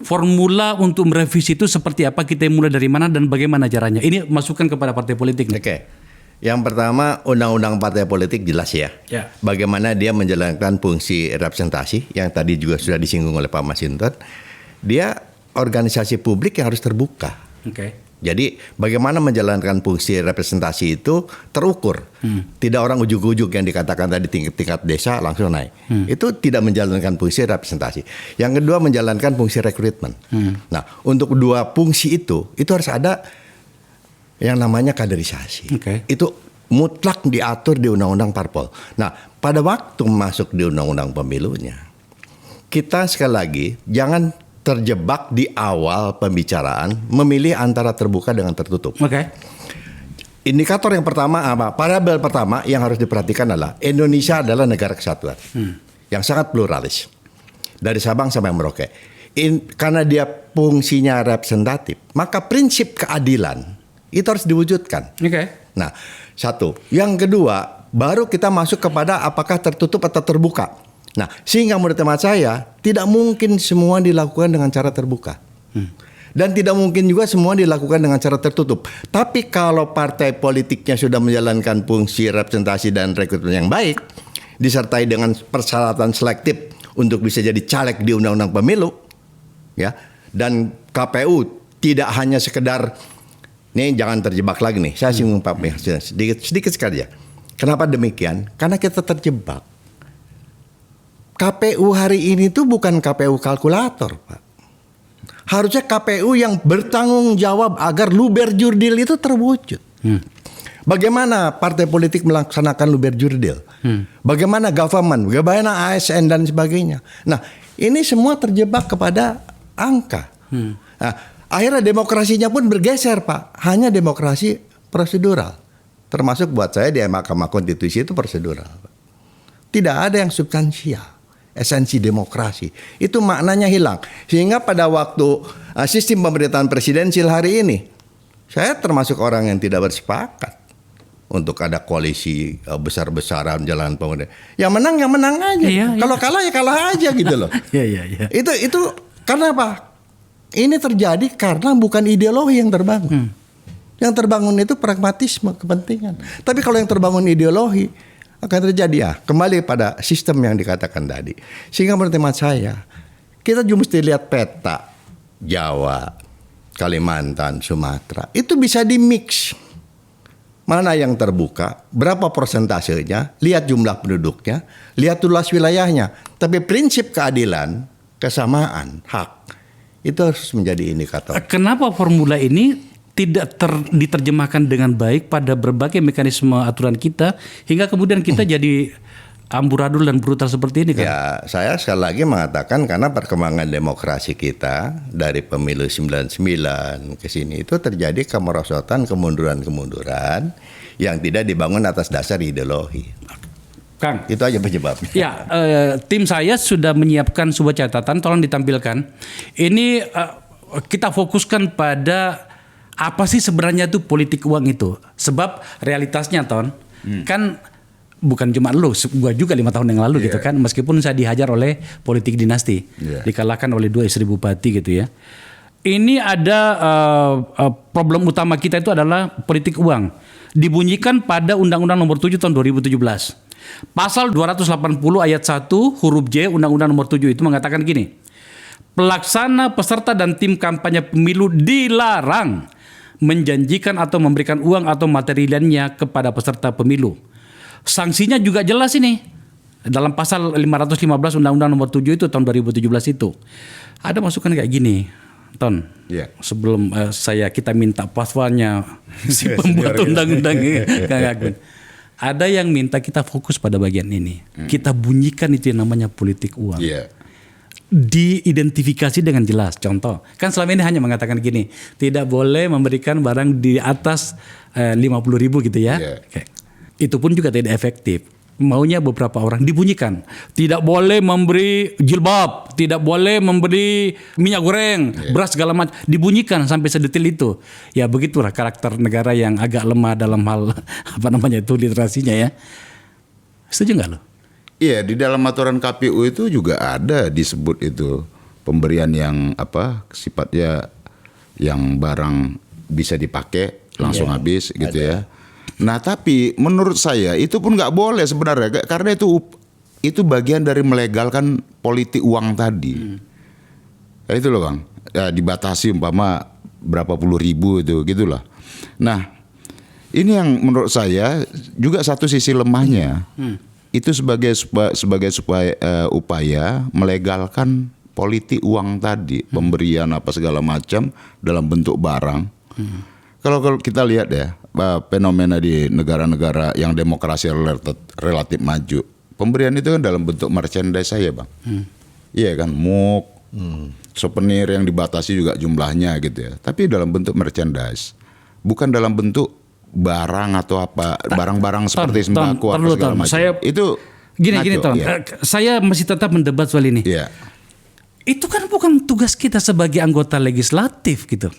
Speaker 3: Formula untuk merevisi itu seperti apa, kita mulai dari mana dan bagaimana caranya. Ini masukan kepada partai politik.
Speaker 1: Oke. Yang pertama, undang-undang partai politik jelas ya. Bagaimana dia menjalankan fungsi representasi yang tadi juga sudah disinggung oleh Pak Masinton. Dia organisasi publik yang harus terbuka. Jadi bagaimana menjalankan fungsi representasi itu terukur. Tidak orang ujuk-ujuk yang dikatakan tadi tingkat desa langsung naik. Itu tidak menjalankan fungsi representasi. Yang kedua menjalankan fungsi rekrutmen. Nah, untuk dua fungsi itu harus ada yang namanya kaderisasi. Itu mutlak diatur di Undang-Undang Parpol. Nah, pada waktu masuk di Undang-Undang Pemilunya, kita sekali lagi jangan terjebak di awal pembicaraan memilih antara terbuka dengan tertutup. Indikator yang pertama apa? Variabel pertama yang harus diperhatikan adalah Indonesia adalah negara kesatuan yang sangat pluralis dari Sabang sampai Merauke. Karena dia fungsinya representatif, maka prinsip keadilan itu harus diwujudkan. Nah, satu. Yang kedua, baru kita masuk kepada apakah tertutup atau terbuka. Nah, sehingga menurut teman saya tidak mungkin semua dilakukan dengan cara terbuka. Dan tidak mungkin juga semua dilakukan dengan cara tertutup. Tapi kalau partai politiknya sudah menjalankan fungsi representasi dan rekrutmen yang baik, disertai dengan persyaratan selektif untuk bisa jadi caleg di Undang-Undang Pemilu, ya, dan KPU tidak hanya sekedar, nih jangan terjebak lagi nih, saya singgung Pak sedikit sekali ya. Kenapa demikian? Karena kita terjebak. KPU hari ini tuh bukan KPU kalkulator, Pak. Harusnya KPU yang bertanggung jawab agar luber jurdil itu terwujud. Bagaimana partai politik melaksanakan luber jurdil? Bagaimana government, bagaimana ASN dan sebagainya. Nah, ini semua terjebak kepada angka. Nah, akhirnya demokrasinya pun bergeser, Pak. Hanya demokrasi prosedural. Termasuk buat saya di Mahkamah Konstitusi itu prosedural, Pak. Tidak ada yang substansial. Esensi demokrasi itu maknanya hilang, sehingga pada waktu sistem pemerintahan presidensial hari ini, saya termasuk orang yang tidak bersepakat untuk ada koalisi besar-besaran jalan pemerintahan. Yang menang aja. Kalau kalah ya kalah aja gitu loh. Itu karena apa? Ini terjadi karena bukan ideologi yang terbangun. Yang terbangun itu pragmatisme, kepentingan. Tapi kalau yang terbangun ideologi, akan terjadi ya kembali pada sistem yang dikatakan tadi. Sehingga menurut teman saya, kita juga mesti lihat peta Jawa, Kalimantan, Sumatera. Itu bisa di-mix. Mana yang terbuka, berapa persentasenya, lihat jumlah penduduknya, lihat luas wilayahnya. Tapi prinsip keadilan, kesamaan, hak, itu harus menjadi indikator.
Speaker 3: Kenapa formula ini tidak diterjemahkan dengan baik pada berbagai mekanisme aturan kita hingga kemudian kita jadi amburadul dan brutal seperti ini kan?
Speaker 1: Ya, saya sekali lagi mengatakan karena perkembangan demokrasi kita dari pemilu 99 ke sini itu terjadi kemerosotan, kemunduran yang tidak dibangun atas dasar ideologi.
Speaker 3: Kang,
Speaker 1: itu aja penyebabnya.
Speaker 3: Ya, tim saya sudah menyiapkan sebuah catatan, tolong ditampilkan. Ini kita fokuskan pada apa sih sebenarnya tuh politik uang itu? Sebab realitasnya kan bukan cuma lu, gua juga 5 tahun yang lalu gitu kan. Meskipun saya dihajar oleh politik dinasti, dikalahkan oleh 2 istri bupati gitu ya. Ini ada problem utama kita itu adalah politik uang. Dibunyikan pada Undang-Undang Nomor 7 tahun 2017. Pasal 280 ayat 1 huruf J Undang-Undang Nomor 7 itu mengatakan gini. Pelaksana, peserta, dan tim kampanye pemilu dilarang menjanjikan atau memberikan uang atau materi lainnya kepada peserta pemilu. Sanksinya juga jelas ini. Dalam pasal 515 Undang-Undang Nomor 7 itu tahun 2017 itu. Ada masukan kayak gini, Ton. Sebelum kita minta fatwanya si pembuat undang-undang Kang Agun. Ada yang minta kita fokus pada bagian ini. Kita bunyikan itu yang namanya politik uang. Diidentifikasi dengan jelas. Contoh, kan selama ini hanya mengatakan gini, tidak boleh memberikan barang di atas 50.000 gitu ya. Itu pun juga tidak efektif. Maunya beberapa orang dibunyikan, tidak boleh memberi jilbab, tidak boleh memberi minyak goreng, beras segala macam, dibunyikan sampai sedetail itu. Ya begitulah karakter negara yang agak lemah dalam hal itu literasinya ya. Setuju nggak lo?
Speaker 2: Iya, di dalam aturan KPU itu juga ada disebut itu pemberian yang sifatnya yang barang bisa dipakai langsung habis gitu ya. Nah tapi menurut saya itu pun nggak boleh sebenarnya karena itu bagian dari melegalkan politik uang tadi. Ya itu loh Bang, ya, dibatasi umpama berapa puluh ribu itu gitulah. Nah ini yang menurut saya juga satu sisi lemahnya. Itu sebagai upaya melegalkan politik uang tadi, pemberian apa segala macam dalam bentuk barang. Kalau kita lihat ya fenomena di negara-negara yang demokrasi relatif maju, pemberian itu kan dalam bentuk merchandise saja Bang. Iya kan, mug, souvenir yang dibatasi juga jumlahnya gitu ya. Tapi dalam bentuk merchandise, bukan dalam bentuk barang atau apa, barang-barang seperti sembako apa segala macam. Itu
Speaker 3: gini Ton, saya masih tetap mendebat soal ini. Itu kan bukan tugas kita sebagai anggota legislatif gitu.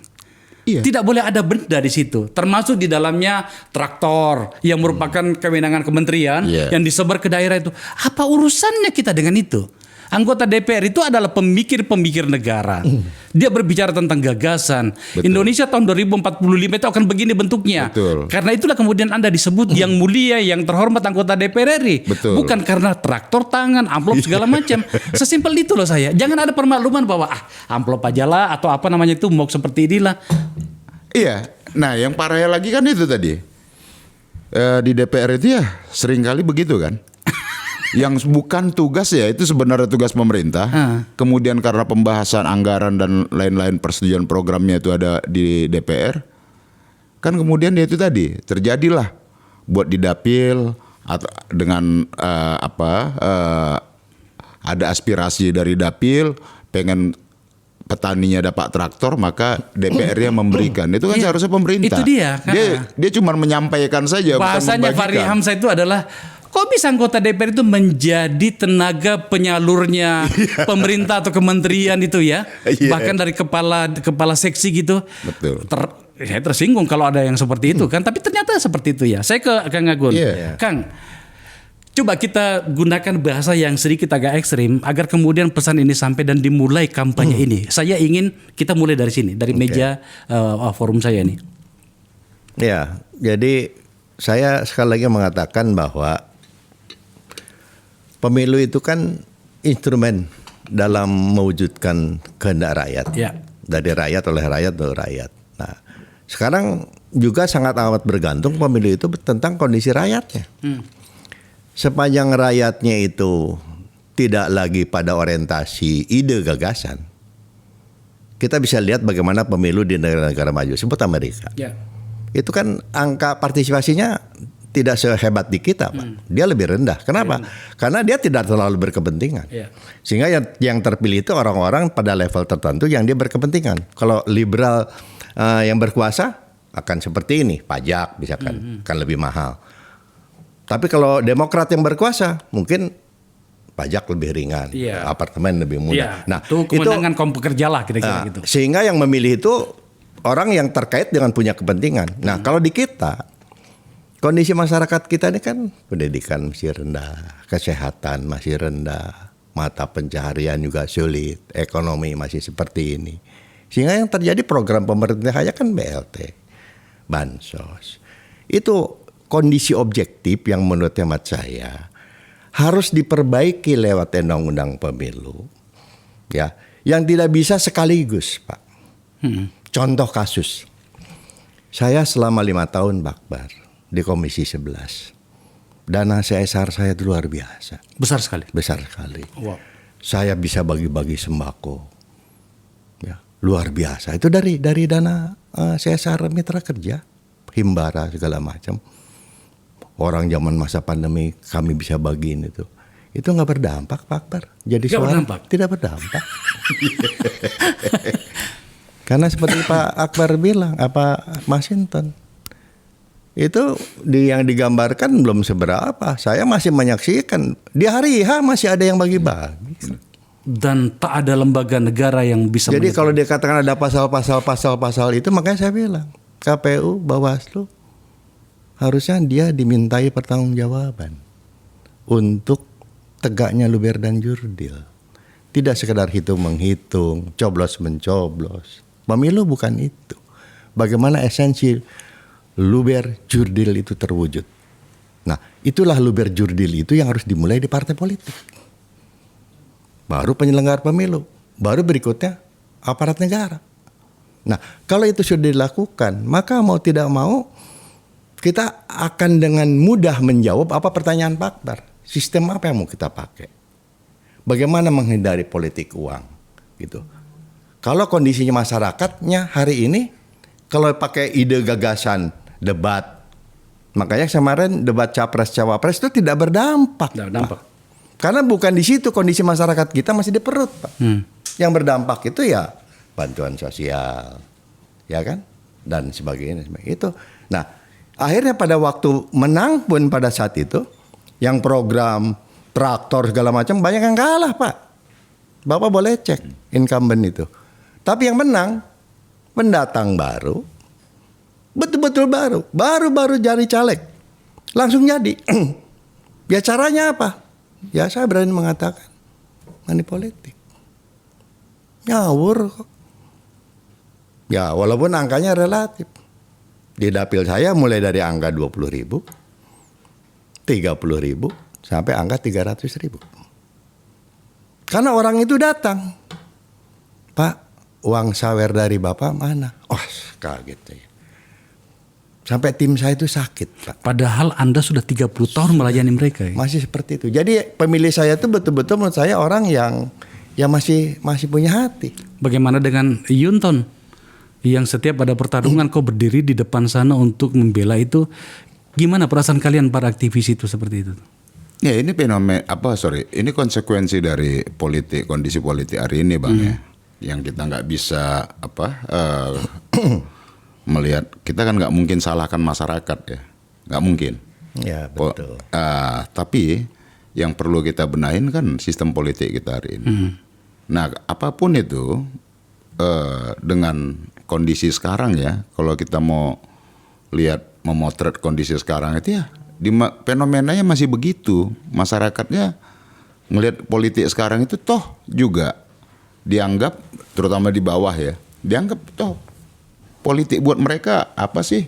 Speaker 3: Tidak boleh ada benda di situ, termasuk di dalamnya traktor yang merupakan kewenangan kementerian yang disebar ke daerah itu. Apa urusannya kita dengan itu? Anggota DPR itu adalah pemikir-pemikir negara. Dia berbicara tentang gagasan. Indonesia tahun 2045 itu akan begini bentuknya. Karena itulah kemudian Anda disebut yang mulia, yang terhormat anggota DPR RI. Bukan karena traktor tangan, amplop segala macam. Sesimpel itu loh saya. Jangan ada permakluman bahwa amplop aja lah atau apa namanya itu mau seperti inilah.
Speaker 2: Iya. Nah yang parahnya lagi kan itu tadi. Di DPR itu ya seringkali begitu kan. Yang bukan tugas ya itu sebenarnya tugas pemerintah. Kemudian karena pembahasan anggaran dan lain-lain persetujuan programnya itu ada di DPR. Kan kemudian ya itu tadi terjadilah buat di dapil atau dengan ada aspirasi dari dapil pengen petaninya dapat traktor maka DPR-nya memberikan. Itu kan seharusnya pemerintah.
Speaker 3: Itu dia.
Speaker 2: Dia cuma menyampaikan saja.
Speaker 3: Bahasanya Fahri Hamzah itu adalah kok bisa anggota DPR itu menjadi tenaga penyalurnya pemerintah atau kementerian itu ya? Bahkan dari kepala seksi gitu.
Speaker 2: Betul.
Speaker 3: Saya tersinggung kalau ada yang seperti itu kan. Tapi ternyata seperti itu ya. Saya ke Kang Agun. Kang, coba kita gunakan bahasa yang sedikit agak ekstrim agar kemudian pesan ini sampai dan dimulai kampanye ini. Saya ingin kita mulai dari sini, dari meja forum saya ini.
Speaker 1: Ya, jadi saya sekali lagi mengatakan bahwa pemilu itu kan instrumen dalam mewujudkan kehendak rakyat. Dari rakyat, oleh rakyat, oleh rakyat. Nah, sekarang juga sangat amat bergantung pemilu itu tentang kondisi rakyatnya. Sepanjang rakyatnya itu tidak lagi pada orientasi ide gagasan, kita bisa lihat bagaimana pemilu di negara-negara maju, sebut Amerika. Itu kan angka partisipasinya tidak sehebat di kita, Pak. Dia lebih rendah. Kenapa? Karena dia tidak terlalu berkepentingan. Sehingga yang terpilih itu orang-orang pada level tertentu yang dia berkepentingan. Kalau liberal yang berkuasa akan seperti ini, pajak misalkan akan lebih mahal. Tapi kalau Demokrat yang berkuasa mungkin pajak lebih ringan, apartemen lebih mudah. Nah,
Speaker 3: itu kemenangan kaum pekerja lah kira-kira gitu.
Speaker 1: Sehingga yang memilih itu orang yang terkait dengan punya kepentingan. Nah, kalau di kita kondisi masyarakat kita ini kan pendidikan masih rendah, kesehatan masih rendah, mata pencaharian juga sulit, ekonomi masih seperti ini. Sehingga yang terjadi program pemerintah aja kan BLT, bansos. Itu kondisi objektif yang menurut hemat saya harus diperbaiki lewat undang-undang pemilu. Ya, yang tidak bisa sekaligus, Pak. Contoh kasus. Saya selama 5 tahun Bakbar di Komisi 11. Dana CSR saya itu luar biasa.
Speaker 3: Besar sekali.
Speaker 1: Besar sekali.
Speaker 3: Wow.
Speaker 1: Saya bisa bagi-bagi sembako. Ya, luar biasa. Itu dari dana CSR mitra kerja, himbara segala macam. Orang zaman masa pandemi kami bisa bagiin itu. Itu nggak berdampak, Pak Akbar. Jadi tidak berdampak. Karena seperti Pak Akbar bilang, Mas Hinton, itu yang digambarkan belum seberapa. Saya masih menyaksikan di hari H masih ada yang bagi-bagi.
Speaker 3: Dan tak ada lembaga negara yang bisa.
Speaker 1: Jadi kalau dikatakan ada pasal itu, makanya saya bilang KPU, Bawaslu harusnya dia dimintai pertanggungjawaban untuk tegaknya luber dan jurdil. Tidak sekedar hitung-menghitung, coblos-mencoblos. Pemilu bukan itu. Bagaimana esensi luber jurdil itu terwujud. Nah, itulah luber jurdil itu yang harus dimulai di partai politik. Baru penyelenggara pemilu. Baru berikutnya aparat negara. Nah, kalau itu sudah dilakukan, maka mau tidak mau kita akan dengan mudah menjawab apa pertanyaan Pak Akbar. Sistem apa yang mau kita pakai? Bagaimana menghindari politik uang? Gitu. Kalau kondisinya masyarakatnya hari ini, kalau pakai ide gagasan debat, makanya kemarin debat capres-cawapres itu tidak berdampak. Tidak berdampak. Karena bukan di situ kondisi masyarakat kita masih di perut, Pak. Yang berdampak itu ya bantuan sosial, ya kan, dan sebagainya. Itu. Nah, akhirnya pada waktu menang pun pada saat itu, yang program traktor segala macam banyak yang kalah, Pak. Bapak boleh cek incumbent itu. Tapi yang menang pendatang baru, betul-betul baru jadi caleg, langsung jadi. Ya caranya apa? Ya saya berani mengatakan money politik, ngawur kok. Ya walaupun angkanya relatif. Di dapil saya mulai dari angka 20.000. 30.000 sampai angka 300.000. Karena orang itu datang, Pak, uang sawer dari Bapak mana? Oh, kaget saya. Sampai tim saya itu sakit, Pak.
Speaker 3: Padahal Anda sudah 30 tahun melayani mereka. Ya?
Speaker 1: Masih seperti itu. Jadi pemilih saya itu betul-betul menurut saya orang yang masih punya hati.
Speaker 3: Bagaimana dengan Yunton yang setiap ada pertarungan kok berdiri di depan sana untuk membela itu? Gimana perasaan kalian para aktivis itu seperti itu?
Speaker 2: Ya ini ini konsekuensi dari kondisi politik hari ini, Bang, ya. Yang kita nggak bisa melihat, kita kan nggak mungkin salahkan masyarakat ya, nggak mungkin.
Speaker 1: Ya betul.
Speaker 2: Tapi yang perlu kita benahin kan sistem politik kita hari ini. Nah apapun itu dengan kondisi sekarang ya, kalau kita mau lihat memotret kondisi sekarang itu ya, fenomenanya masih begitu. Masyarakatnya ngelihat politik sekarang itu toh juga dianggap, terutama di bawah ya, dianggap toh politik buat mereka apa sih?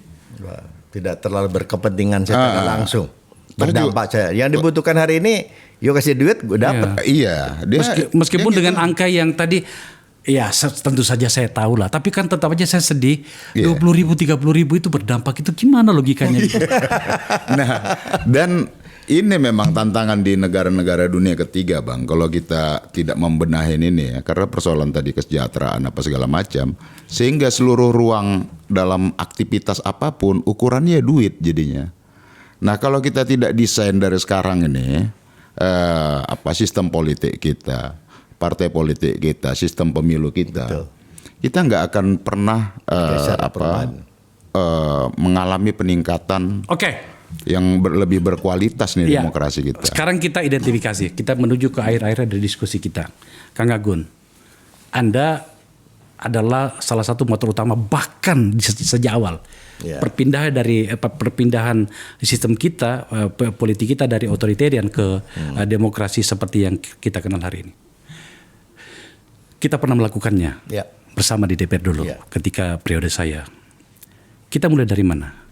Speaker 1: Tidak terlalu berkepentingan secara langsung. Berdampak saya. Yang dibutuhkan hari ini, yuk kasih duit, gue dapat.
Speaker 2: Iya.
Speaker 3: Meskipun dengan angka yang tadi, ya tentu saja saya tahu lah. Tapi kan tetap aja saya sedih. 20.000, 30.000 itu berdampak. Itu gimana logikanya?
Speaker 2: Nah, dan ini memang tantangan di negara-negara dunia ketiga, Bang. Kalau kita tidak membenahin ini ya, karena persoalan tadi kesejahteraan apa segala macam, sehingga seluruh ruang dalam aktivitas apapun ukurannya duit jadinya. Nah, kalau kita tidak desain dari sekarang ini sistem politik kita, partai politik kita, sistem pemilu kita, betul, kita nggak akan pernah mengalami peningkatan. Yang lebih berkualitas nih demokrasi kita.
Speaker 3: Sekarang kita identifikasi, kita menuju ke akhir-akhir dari diskusi kita. Kang Agun, Anda adalah salah satu motor utama bahkan sejak awal perpindahan sistem kita, politik kita dari otoritarian ke demokrasi seperti yang kita kenal hari ini. Kita pernah melakukannya bersama di DPR dulu ketika periode saya. Kita mulai dari mana?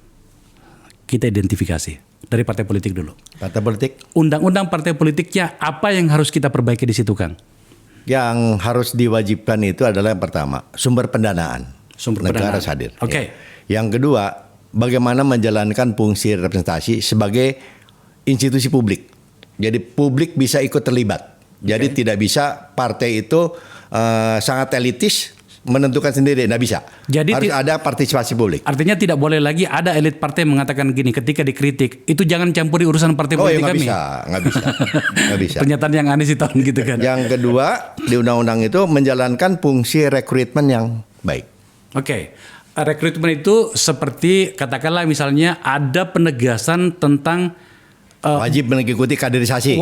Speaker 3: Kita identifikasi dari partai politik dulu.
Speaker 1: Partai politik?
Speaker 3: Undang-undang partai politiknya apa yang harus kita perbaiki di situ, Kang?
Speaker 1: Yang harus diwajibkan itu adalah yang pertama, sumber pendanaan. Negara harus hadir.
Speaker 3: Oke.
Speaker 1: Ya. Yang kedua, bagaimana menjalankan fungsi representasi sebagai institusi publik. Jadi publik bisa ikut terlibat. Jadi tidak bisa partai itu sangat elitis menentukan sendiri, tidak bisa.
Speaker 3: Jadi
Speaker 1: harus ada partisipasi publik.
Speaker 3: Artinya tidak boleh lagi ada elit partai mengatakan gini ketika dikritik, itu jangan campuri urusan partai politik kami.
Speaker 1: Nggak bisa.
Speaker 3: Pernyataan yang aneh sih tahun gitu kan.
Speaker 1: Yang kedua, di undang-undang itu menjalankan fungsi rekrutmen yang baik.
Speaker 3: Oke. Rekrutmen itu seperti katakanlah misalnya ada penegasan tentang
Speaker 1: wajib mengikuti kaderisasi.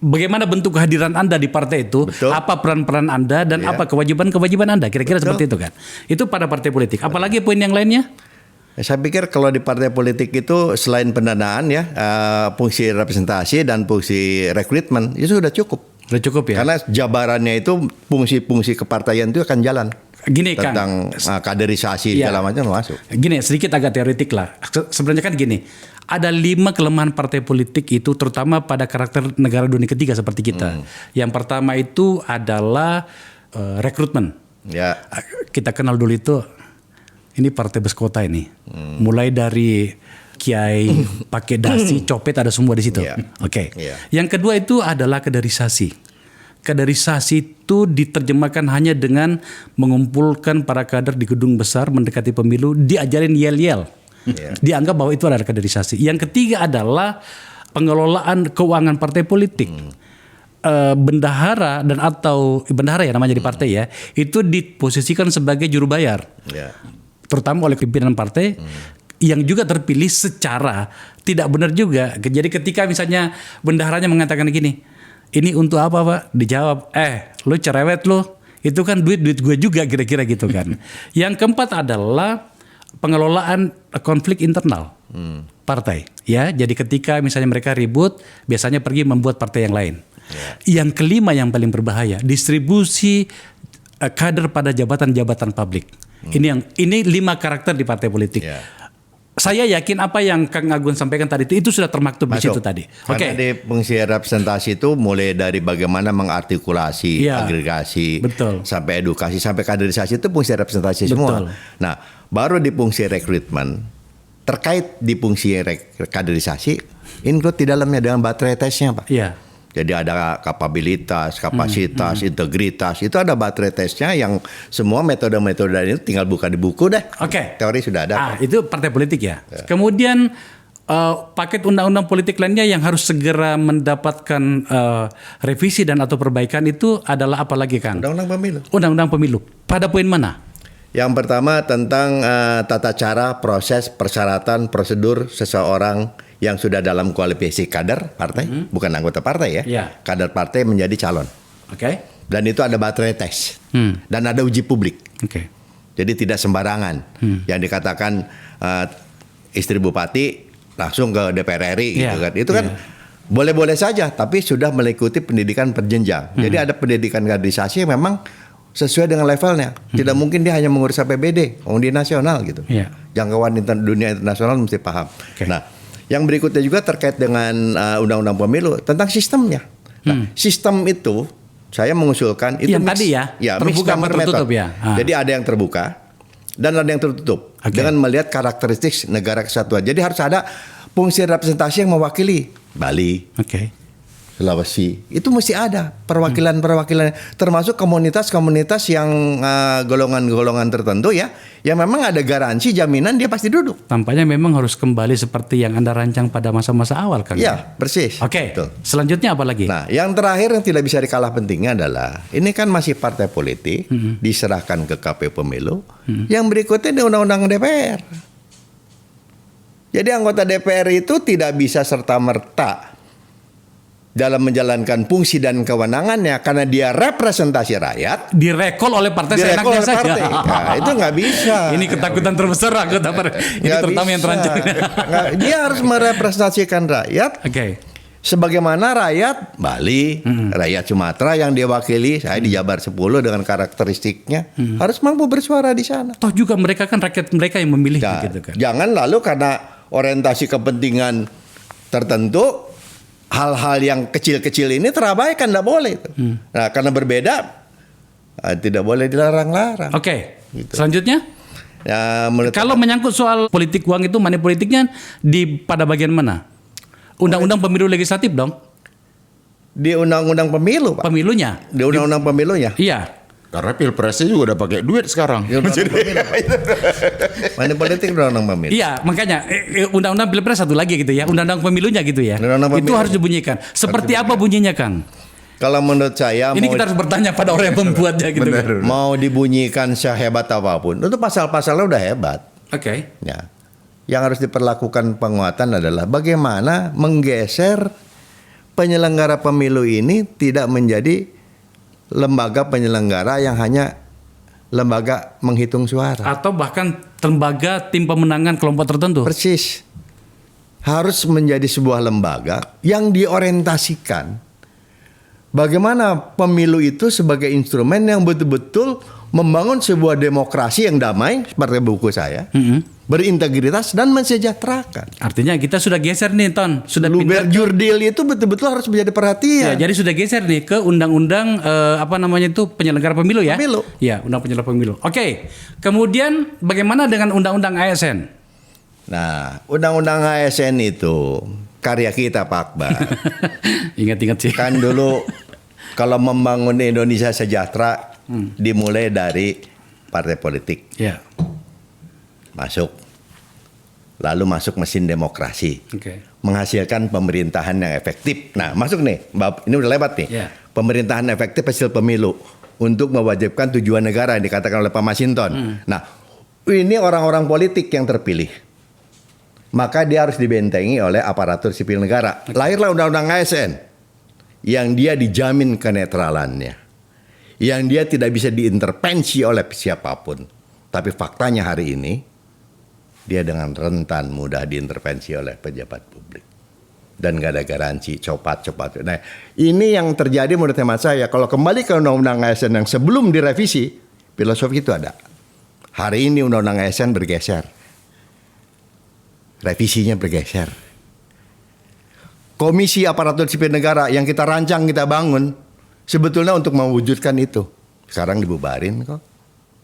Speaker 3: Bagaimana bentuk kehadiran Anda di partai itu,
Speaker 1: Betul.
Speaker 3: apa peran-peran Anda dan apa kewajiban-kewajiban Anda, kira-kira seperti itu kan. Itu pada partai politik. Apalagi poin yang lainnya?
Speaker 1: Saya pikir kalau di partai politik itu selain pendanaan ya, fungsi representasi dan fungsi rekrutmen itu sudah cukup.
Speaker 3: Sudah cukup ya.
Speaker 1: Karena jabarannya itu fungsi-fungsi kepartaian itu akan jalan.
Speaker 3: Gini
Speaker 1: tentang kaderisasi segala macam masuk.
Speaker 3: Gini, sedikit agak teoretik lah. Sebenarnya kan gini, ada 5 kelemahan partai politik itu terutama pada karakter negara dunia ketiga seperti kita. Yang pertama itu adalah rekrutmen.
Speaker 1: Ya.
Speaker 3: Kita kenal dulu itu, ini partai beskota ini. Mulai dari kiai, pakai dasi, copet ada semua di situ. Oke. Yang kedua itu adalah kaderisasi. Kaderisasi itu diterjemahkan hanya dengan mengumpulkan para kader di gedung besar mendekati pemilu, diajarin yel-yel. Dianggap bahwa itu adalah kaderisasi. Yang ketiga adalah pengelolaan keuangan partai politik. Bendahara dan atau bendahara ya namanya di partai ya, itu diposisikan sebagai juru bayar. Terutama oleh pimpinan partai yang juga terpilih secara tidak benar juga. Jadi ketika misalnya bendaharanya mengatakan gini, ini untuk apa Pak? Dijawab, lu cerewet lu, itu kan duit gue juga kira-kira gitu kan. Yang keempat adalah pengelolaan konflik internal partai. Ya, jadi ketika misalnya mereka ribut, biasanya pergi membuat partai yang lain. Yang kelima yang paling berbahaya, distribusi kader pada jabatan-jabatan publik. Ini 5 karakter di partai politik. Saya yakin apa yang Kang Agun sampaikan tadi itu sudah termaktub di situ tadi.
Speaker 1: Karena di fungsi representasi itu mulai dari bagaimana mengartikulasi, agregasi, sampai edukasi, sampai kaderisasi itu fungsi representasi semua. Nah, baru di fungsi rekrutmen terkait di fungsi kaderisasi include di dalamnya dengan baterai tesnya, Pak. Jadi ada kapabilitas, kapasitas, integritas. Itu ada baterai tesnya yang semua metode-metode itu tinggal buka di buku deh. Teori sudah ada.
Speaker 3: Itu partai politik ya. Kemudian paket undang-undang politik lainnya yang harus segera mendapatkan revisi dan atau perbaikan itu adalah apa lagi Kang?
Speaker 1: Undang-undang pemilu.
Speaker 3: Undang-undang pemilu. Pada poin mana?
Speaker 1: Yang pertama tentang tata cara, proses, persyaratan, prosedur seseorang yang sudah dalam kualifikasi kader partai, bukan anggota partai ya, kader partai menjadi calon. Dan itu ada baterai tes, dan ada uji publik. Jadi tidak sembarangan. Yang dikatakan istri bupati langsung ke DPR RI, gitu kan. Itu kan boleh-boleh saja, tapi sudah mengikuti pendidikan berjenjang. Jadi ada pendidikan kaderisasi yang memang sesuai dengan levelnya. Tidak mungkin dia hanya mengurus APBD, di nasional gitu. Jangkauan dunia internasional mesti paham. Nah, yang berikutnya juga terkait dengan undang-undang pemilu tentang sistemnya. Nah, sistem itu saya mengusulkan itu
Speaker 3: yang tadi terbuka atau tertutup ya.
Speaker 1: Jadi ada yang terbuka dan ada yang tertutup dengan melihat karakteristik negara kesatuan. Jadi harus ada fungsi representasi yang mewakili Bali, Sulawesi. Itu mesti ada perwakilan-perwakilan, termasuk komunitas-komunitas yang golongan-golongan tertentu ya, yang memang ada garansi jaminan dia pasti duduk.
Speaker 3: Tampaknya memang harus kembali seperti yang Anda rancang pada masa-masa awal kan?
Speaker 1: Ya, persis.
Speaker 3: Selanjutnya apa lagi?
Speaker 1: Nah, yang terakhir yang tidak bisa dikalah pentingnya adalah ini kan masih partai politik, diserahkan ke KPU Pemilu. Yang berikutnya di Undang-Undang DPR. Jadi anggota DPR itu tidak bisa serta-merta dalam menjalankan fungsi dan kewenangannya karena dia representasi rakyat
Speaker 3: direkol oleh partai seenaknya saja.
Speaker 1: Nah, itu nggak bisa.
Speaker 3: Ini ketakutan terbesar anggota ini terutama yang terancam.
Speaker 1: Dia harus merepresentasikan rakyat. Sebagaimana rakyat Bali, rakyat Sumatera yang dia wakili, saya di Jabar 10 dengan karakteristiknya harus mampu bersuara di sana.
Speaker 3: Toh juga mereka kan rakyat mereka yang memilih gitu kan.
Speaker 1: Jangan lalu karena orientasi kepentingan tertentu hal-hal yang kecil-kecil ini terabaikan, tidak boleh. Nah, karena berbeda, tidak boleh dilarang-larang.
Speaker 3: Oke. Selanjutnya,
Speaker 1: Ya,
Speaker 3: kalau menyangkut soal politik uang itu, money politiknya pada bagian mana? Undang-undang pemilu legislatif dong?
Speaker 1: Di undang-undang pemilu, Pak.
Speaker 3: Pemilunya?
Speaker 1: Di undang-undang pemilunya.
Speaker 3: Iya.
Speaker 2: Karena pilpresnya juga udah pakai duit sekarang.
Speaker 1: Money politik undang-undang pemilu.
Speaker 3: Iya, makanya undang-undang pilpres satu lagi gitu ya, undang-undang pemilunya gitu ya.
Speaker 1: Undang-undang
Speaker 3: Itu
Speaker 1: pemilu.
Speaker 3: harus dibunyikan. Seperti apa bunyinya, Kang?
Speaker 1: Kalau menurut saya
Speaker 3: Ini kita harus bertanya pada orang yang membuatnya gitu.
Speaker 1: mau dibunyikan sehebat apapun, itu pasal-pasalnya udah hebat.
Speaker 3: Oke.
Speaker 1: Ya. Yang harus diperlakukan penguatan adalah bagaimana menggeser penyelenggara pemilu ini tidak menjadi lembaga penyelenggara yang hanya lembaga menghitung suara.
Speaker 3: Atau bahkan lembaga tim pemenangan kelompok tertentu.
Speaker 1: Persis. Harus menjadi sebuah lembaga yang diorientasikan bagaimana pemilu itu sebagai instrumen yang betul-betul membangun sebuah demokrasi yang damai, seperti buku saya, berintegritas dan mensejahterakan.
Speaker 3: Artinya kita sudah geser nih, Ton. Sudah pindah
Speaker 1: Jurdil itu betul-betul harus menjadi perhatian.
Speaker 3: Ya, jadi sudah geser nih ke undang-undang penyelenggara pemilu ya.
Speaker 1: Pemilu.
Speaker 3: Ya, undang penyelenggara pemilu. Oke. Kemudian bagaimana dengan undang-undang ASN?
Speaker 1: Nah, undang-undang ASN itu karya kita, Pak Akbar.
Speaker 3: Ingat-ingat sih.
Speaker 1: Kan dulu kalau membangun Indonesia sejahtera dimulai dari partai politik.
Speaker 3: Ya.
Speaker 1: Masuk. Lalu masuk mesin demokrasi.
Speaker 3: Oke.
Speaker 1: Menghasilkan pemerintahan yang efektif. Nah, masuk nih. Ini udah lewat nih.
Speaker 3: Ya.
Speaker 1: Pemerintahan efektif hasil pemilu untuk mewajibkan tujuan negara yang dikatakan oleh Pak Masinton. Nah, ini orang-orang politik yang terpilih. Maka dia harus dibentengi oleh aparatur sipil negara. Lahirlah Undang-Undang ASN yang dia dijamin kenetralannya. Yang dia tidak bisa diintervensi oleh siapapun. Tapi faktanya hari ini dia dengan rentan mudah diintervensi oleh pejabat publik. Dan gak ada garansi cepat. Nah, ini yang terjadi menurut hemat saya. Kalau kembali ke Undang-Undang ASN yang sebelum direvisi, filosofi itu ada. Hari ini Undang-Undang ASN bergeser. Revisinya bergeser. Komisi Aparatur Sipil Negara yang kita rancang, kita bangun, sebetulnya untuk mewujudkan itu. Sekarang dibubarin kok.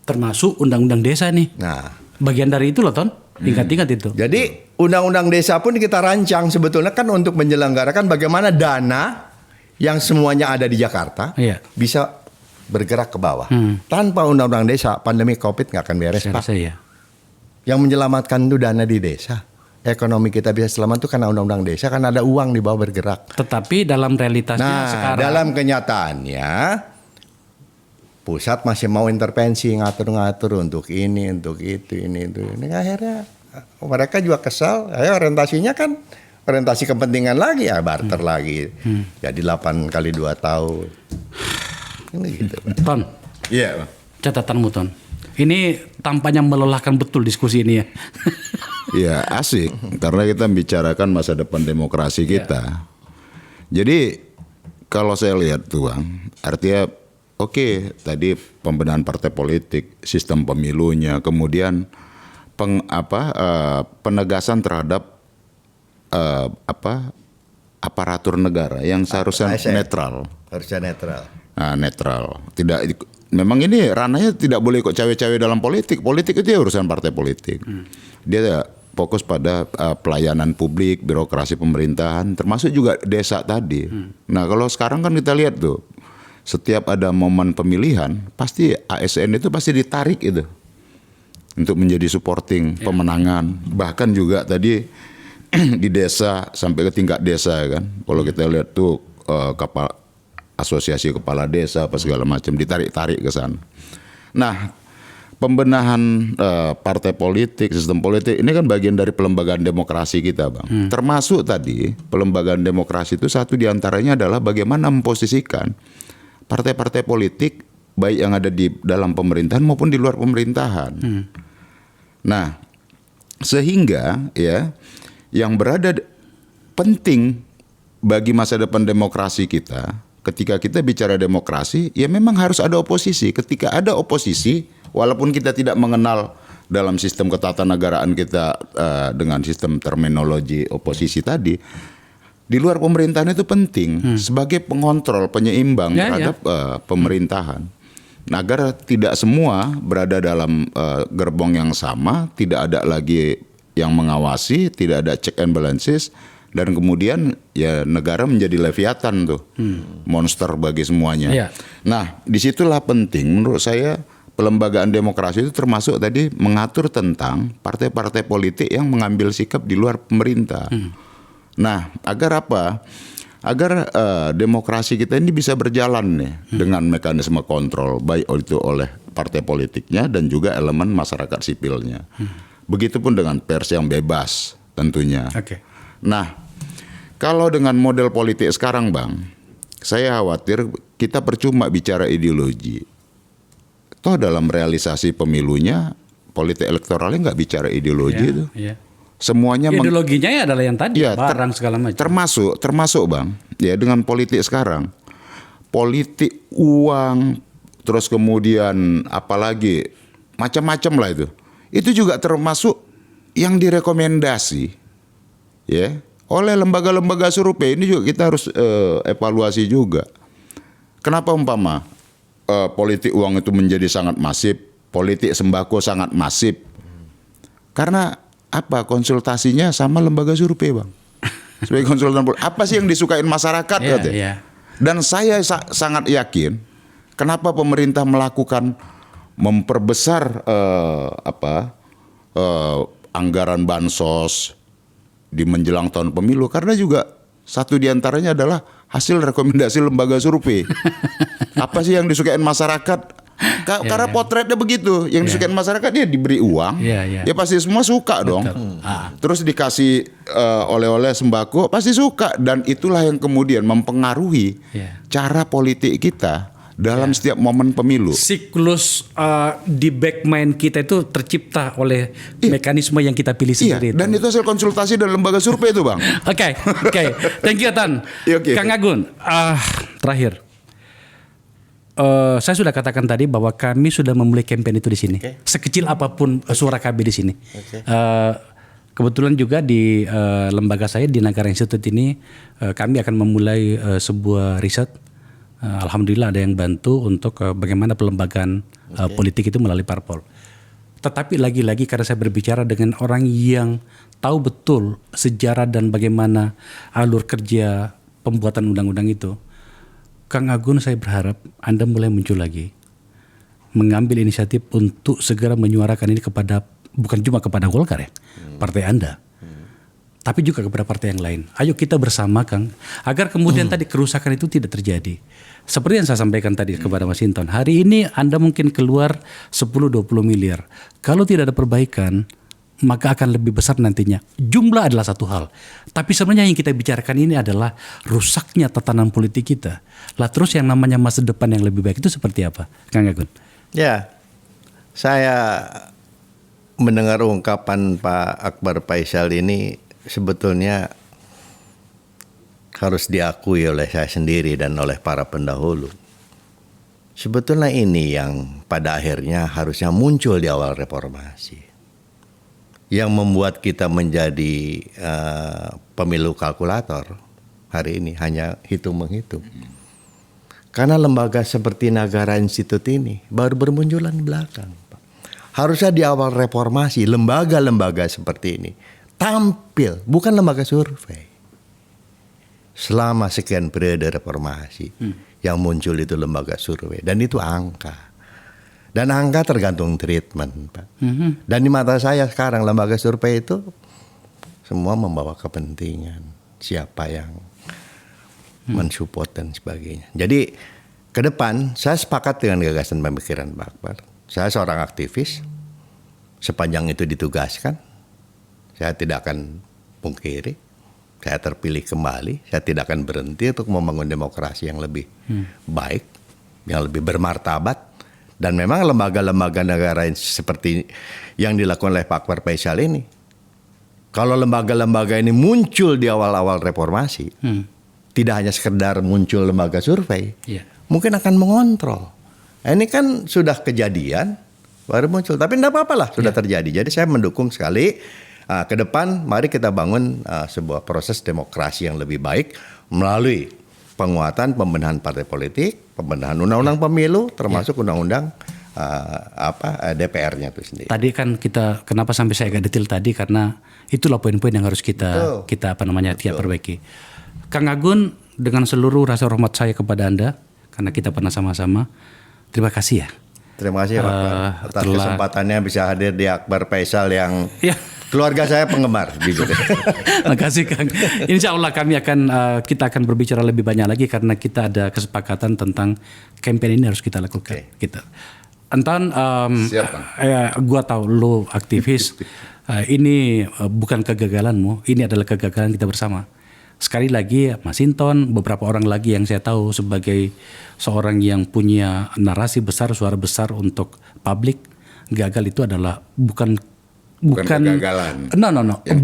Speaker 3: Termasuk undang-undang desa nih.
Speaker 1: Nah,
Speaker 3: bagian dari itu loh, Ton. Ingat-ingat itu.
Speaker 1: Jadi undang-undang desa pun kita rancang sebetulnya kan untuk menyelenggarakan bagaimana dana yang semuanya ada di Jakarta bisa bergerak ke bawah. Tanpa undang-undang desa, pandemi COVID nggak akan beres, Pak. Yang menyelamatkan itu dana di desa. Ekonomi kita bisa selamat itu karena undang-undang desa, kan ada uang di bawah bergerak.
Speaker 3: Tetapi dalam realitasnya sekarang.
Speaker 1: Dalam kenyataannya pusat masih mau intervensi, ngatur-ngatur untuk ini, untuk itu, ini itu. Ini akhirnya mereka juga kesal. Orientasinya kan orientasi kepentingan lagi, ya barter lagi. Jadi 8 kali 2 tahun. Ini gitu.
Speaker 3: Ton.
Speaker 2: Iya,
Speaker 3: Catatanmu, Ton. Ini tampaknya melelahkan betul diskusi ini ya.
Speaker 2: Ya asik, karena kita membicarakan masa depan demokrasi kita. Jadi kalau saya lihat tuh Bang, artinya oke, tadi pembenahan partai politik, sistem pemilunya, kemudian penegasan terhadap aparatur negara yang seharusnya netral.
Speaker 1: Harusnya netral.
Speaker 2: Nah, netral. Memang ini ranahnya tidak boleh kok cawe-cawe dalam politik. Politik itu ya urusan partai politik. Dia fokus pada pelayanan publik, birokrasi pemerintahan, termasuk juga desa tadi. Nah, kalau sekarang kan kita lihat tuh, setiap ada momen pemilihan, pasti ASN itu pasti ditarik itu untuk menjadi supporting pemenangan. Bahkan juga tadi di desa sampai ke tingkat desa kan. Kalau kita lihat tuh asosiasi kepala desa apa segala macam ditarik-tarik ke sana. Nah, pembenahan partai politik, sistem politik ini kan bagian dari pelembagaan demokrasi kita, Bang. Termasuk tadi pelembagaan demokrasi itu satu diantaranya adalah bagaimana memposisikan partai-partai politik baik yang ada di dalam pemerintahan maupun di luar pemerintahan. Nah, sehingga ya yang berada penting bagi masa depan demokrasi kita. Ketika kita bicara demokrasi, ya memang harus ada oposisi. Ketika ada oposisi, walaupun kita tidak mengenal dalam sistem ketatanegaraan kita dengan sistem terminologi oposisi tadi, di luar pemerintahan itu penting sebagai pengontrol, penyeimbang terhadap pemerintahan. Nah, agar tidak semua berada dalam gerbong yang sama, tidak ada lagi yang mengawasi, tidak ada check and balances, dan kemudian ya negara menjadi leviatan tuh, monster bagi semuanya. Nah, disitulah penting menurut saya pelembagaan demokrasi itu termasuk tadi mengatur tentang partai-partai politik yang mengambil sikap di luar pemerintah. Nah, agar apa? Agar demokrasi kita ini bisa berjalan nih dengan mekanisme kontrol baik itu oleh partai politiknya dan juga elemen masyarakat sipilnya. Begitupun dengan pers yang bebas tentunya. Nah, kalau dengan model politik sekarang, Bang, saya khawatir kita percuma bicara ideologi. Toh dalam realisasi pemilunya politik elektoralnya nggak bicara ideologi itu. Semuanya
Speaker 3: ideologinya ya adalah yang tadi barang segala macam.
Speaker 2: Termasuk Bang, ya dengan politik sekarang. Politik uang, terus kemudian apalagi macam-macam lah itu. Itu juga termasuk yang direkomendasi ya oleh lembaga-lembaga survei. Ini juga kita harus evaluasi juga. Kenapa umpama politik uang itu menjadi sangat masif, politik sembako sangat masif? Karena apa, konsultasinya sama lembaga survei, Bang. Sebagai konsultan apa sih yang disukain masyarakat Dan saya sangat yakin kenapa pemerintah melakukan memperbesar anggaran bansos di menjelang tahun pemilu, karena juga satu diantaranya adalah hasil rekomendasi lembaga survei. Apa sih yang disukain masyarakat? Karena potretnya begitu, yang disukain masyarakat dia diberi uang, ya pasti semua suka dong. Terus dikasih oleh-oleh sembako pasti suka, dan itulah yang kemudian mempengaruhi cara politik kita dalam setiap momen pemilu.
Speaker 3: Siklus di back mind kita itu tercipta oleh mekanisme yang kita pilih sendiri.
Speaker 2: Dan itu hasil konsultasi dan lembaga survei itu, Bang.
Speaker 3: Oke. Thank you, Tan. Kang Agun, terakhir. Saya sudah katakan tadi bahwa kami sudah memulai campaign itu di sini. Sekecil apapun suara kami di sini. Kebetulan juga di lembaga saya di Nagara Institute ini kami akan memulai sebuah riset. Alhamdulillah ada yang bantu untuk bagaimana pelembagaan politik itu melalui parpol. Tetapi lagi-lagi karena saya berbicara dengan orang yang tahu betul sejarah dan bagaimana alur kerja pembuatan undang-undang itu, Kang Agun, saya berharap Anda mulai muncul lagi, mengambil inisiatif untuk segera menyuarakan ini kepada, bukan cuma kepada Golkar ya, partai Anda, tapi juga kepada partai yang lain. Ayo kita bersama, Kang, agar kemudian tadi kerusakan itu tidak terjadi. Seperti yang saya sampaikan tadi kepada Mas Hinton, hari ini Anda mungkin keluar 10-20 miliar. Kalau tidak ada perbaikan, maka akan lebih besar nantinya. Jumlah adalah satu hal, tapi sebenarnya yang kita bicarakan ini adalah rusaknya tatanan politik kita. Lah terus yang namanya masa depan yang lebih baik itu seperti apa, Kang Agun?
Speaker 1: Ya, saya mendengar ungkapan Pak Akbar Faisal ini sebetulnya harus diakui oleh saya sendiri dan oleh para pendahulu. Sebetulnya ini yang pada akhirnya harusnya muncul di awal reformasi, yang membuat kita menjadi pemilu kalkulator hari ini, hanya hitung-menghitung. Karena lembaga seperti Nagara Institute ini baru bermunculan belakang. Harusnya di awal reformasi lembaga-lembaga seperti ini tampil, bukan lembaga survei. Selama sekian periode reformasi yang muncul itu lembaga survei, dan itu angka. Dan angka tergantung treatment, Pak. Dan di mata saya sekarang lembaga survei itu semua membawa kepentingan. Siapa yang mensupport dan sebagainya. Jadi ke depan saya sepakat dengan gagasan pemikiran Pak Akbar. Saya seorang aktivis. Sepanjang itu ditugaskan, saya tidak akan pungkiri. Saya terpilih kembali. Saya tidak akan berhenti untuk membangun demokrasi yang lebih baik, yang lebih bermartabat. Dan memang lembaga-lembaga negara seperti yang dilakukan oleh Pak Akbar Faisal ini, kalau lembaga-lembaga ini muncul di awal-awal reformasi, tidak hanya sekedar muncul lembaga survei, mungkin akan mengontrol. Ini kan sudah kejadian, baru muncul. Tapi tidak apa-apa lah, sudah terjadi. Jadi saya mendukung sekali Ke depan mari kita bangun sebuah proses demokrasi yang lebih baik melalui penguatan pembenahan partai politik, pembenahan undang-undang pemilu, termasuk undang-undang DPR-nya itu sendiri.
Speaker 3: Tadi kan kenapa sampai saya agak detail tadi karena itulah poin-poin yang harus kita perbaiki. Kang Agun, dengan seluruh rasa hormat saya kepada Anda karena kita pernah sama-sama, terima kasih ya.
Speaker 1: Terima kasih Pak atas kesempatannya bisa hadir di Akbar Faisal yang keluarga saya penggemar.
Speaker 3: Terima kasih Kang. Insya Allah kita akan berbicara lebih banyak lagi karena kita ada kesepakatan tentang campaign ini harus kita lakukan. Anton, gua tahu lo aktivis. Ini bukan kegagalanmu, ini adalah kegagalan kita bersama. Sekali lagi, Mas Hinton, beberapa orang lagi yang saya tahu sebagai seorang yang punya narasi besar, suara besar untuk publik, gagal itu adalah bukan
Speaker 2: kegagalan.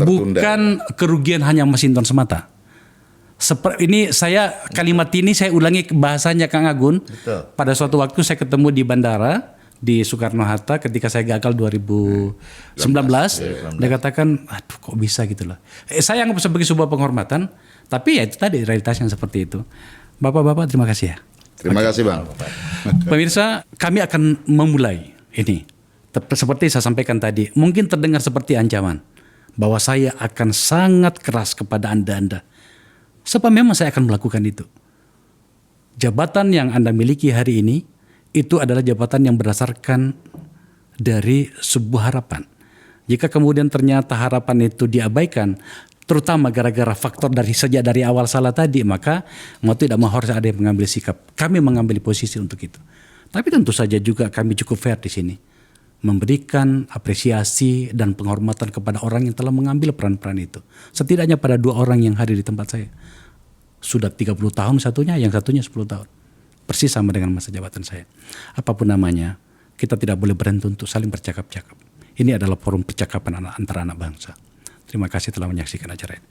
Speaker 3: Bukan kerugian hanya Mas Hinton semata. Ini kalimat ini saya ulangi bahasanya Kang Agun.
Speaker 1: Betul.
Speaker 3: Pada suatu waktu saya ketemu di bandara di Soekarno-Hatta ketika saya gagal 2019. Dia katakan, aduh kok bisa gitu loh. Saya anggap sebagai sebuah penghormatan, tapi ya itu tadi realitasnya seperti itu. Bapak-bapak terima kasih ya.
Speaker 2: Terima kasih Bang.
Speaker 3: Pemirsa, kami akan memulai ini. Seperti saya sampaikan tadi, mungkin terdengar seperti ancaman bahwa saya akan sangat keras kepada Anda. Sebab memang saya akan melakukan itu. Jabatan yang Anda miliki hari ini itu adalah jabatan yang berdasarkan dari sebuah harapan. Jika kemudian ternyata harapan itu diabaikan, terutama gara-gara faktor sejak dari awal salah tadi, maka mau tidak mau harus ada yang mengambil sikap. Kami mengambil posisi untuk itu. Tapi tentu saja juga kami cukup fair di sini. Memberikan apresiasi dan penghormatan kepada orang yang telah mengambil peran-peran itu. Setidaknya pada 2 orang yang hadir di tempat saya. Sudah 30 tahun satunya, yang satunya 10 tahun. Persis sama dengan masa jabatan saya. Apapun namanya, kita tidak boleh berhenti untuk saling bercakap-cakap. Ini adalah forum percakapan antara anak bangsa. Terima kasih telah menyaksikan acara ini.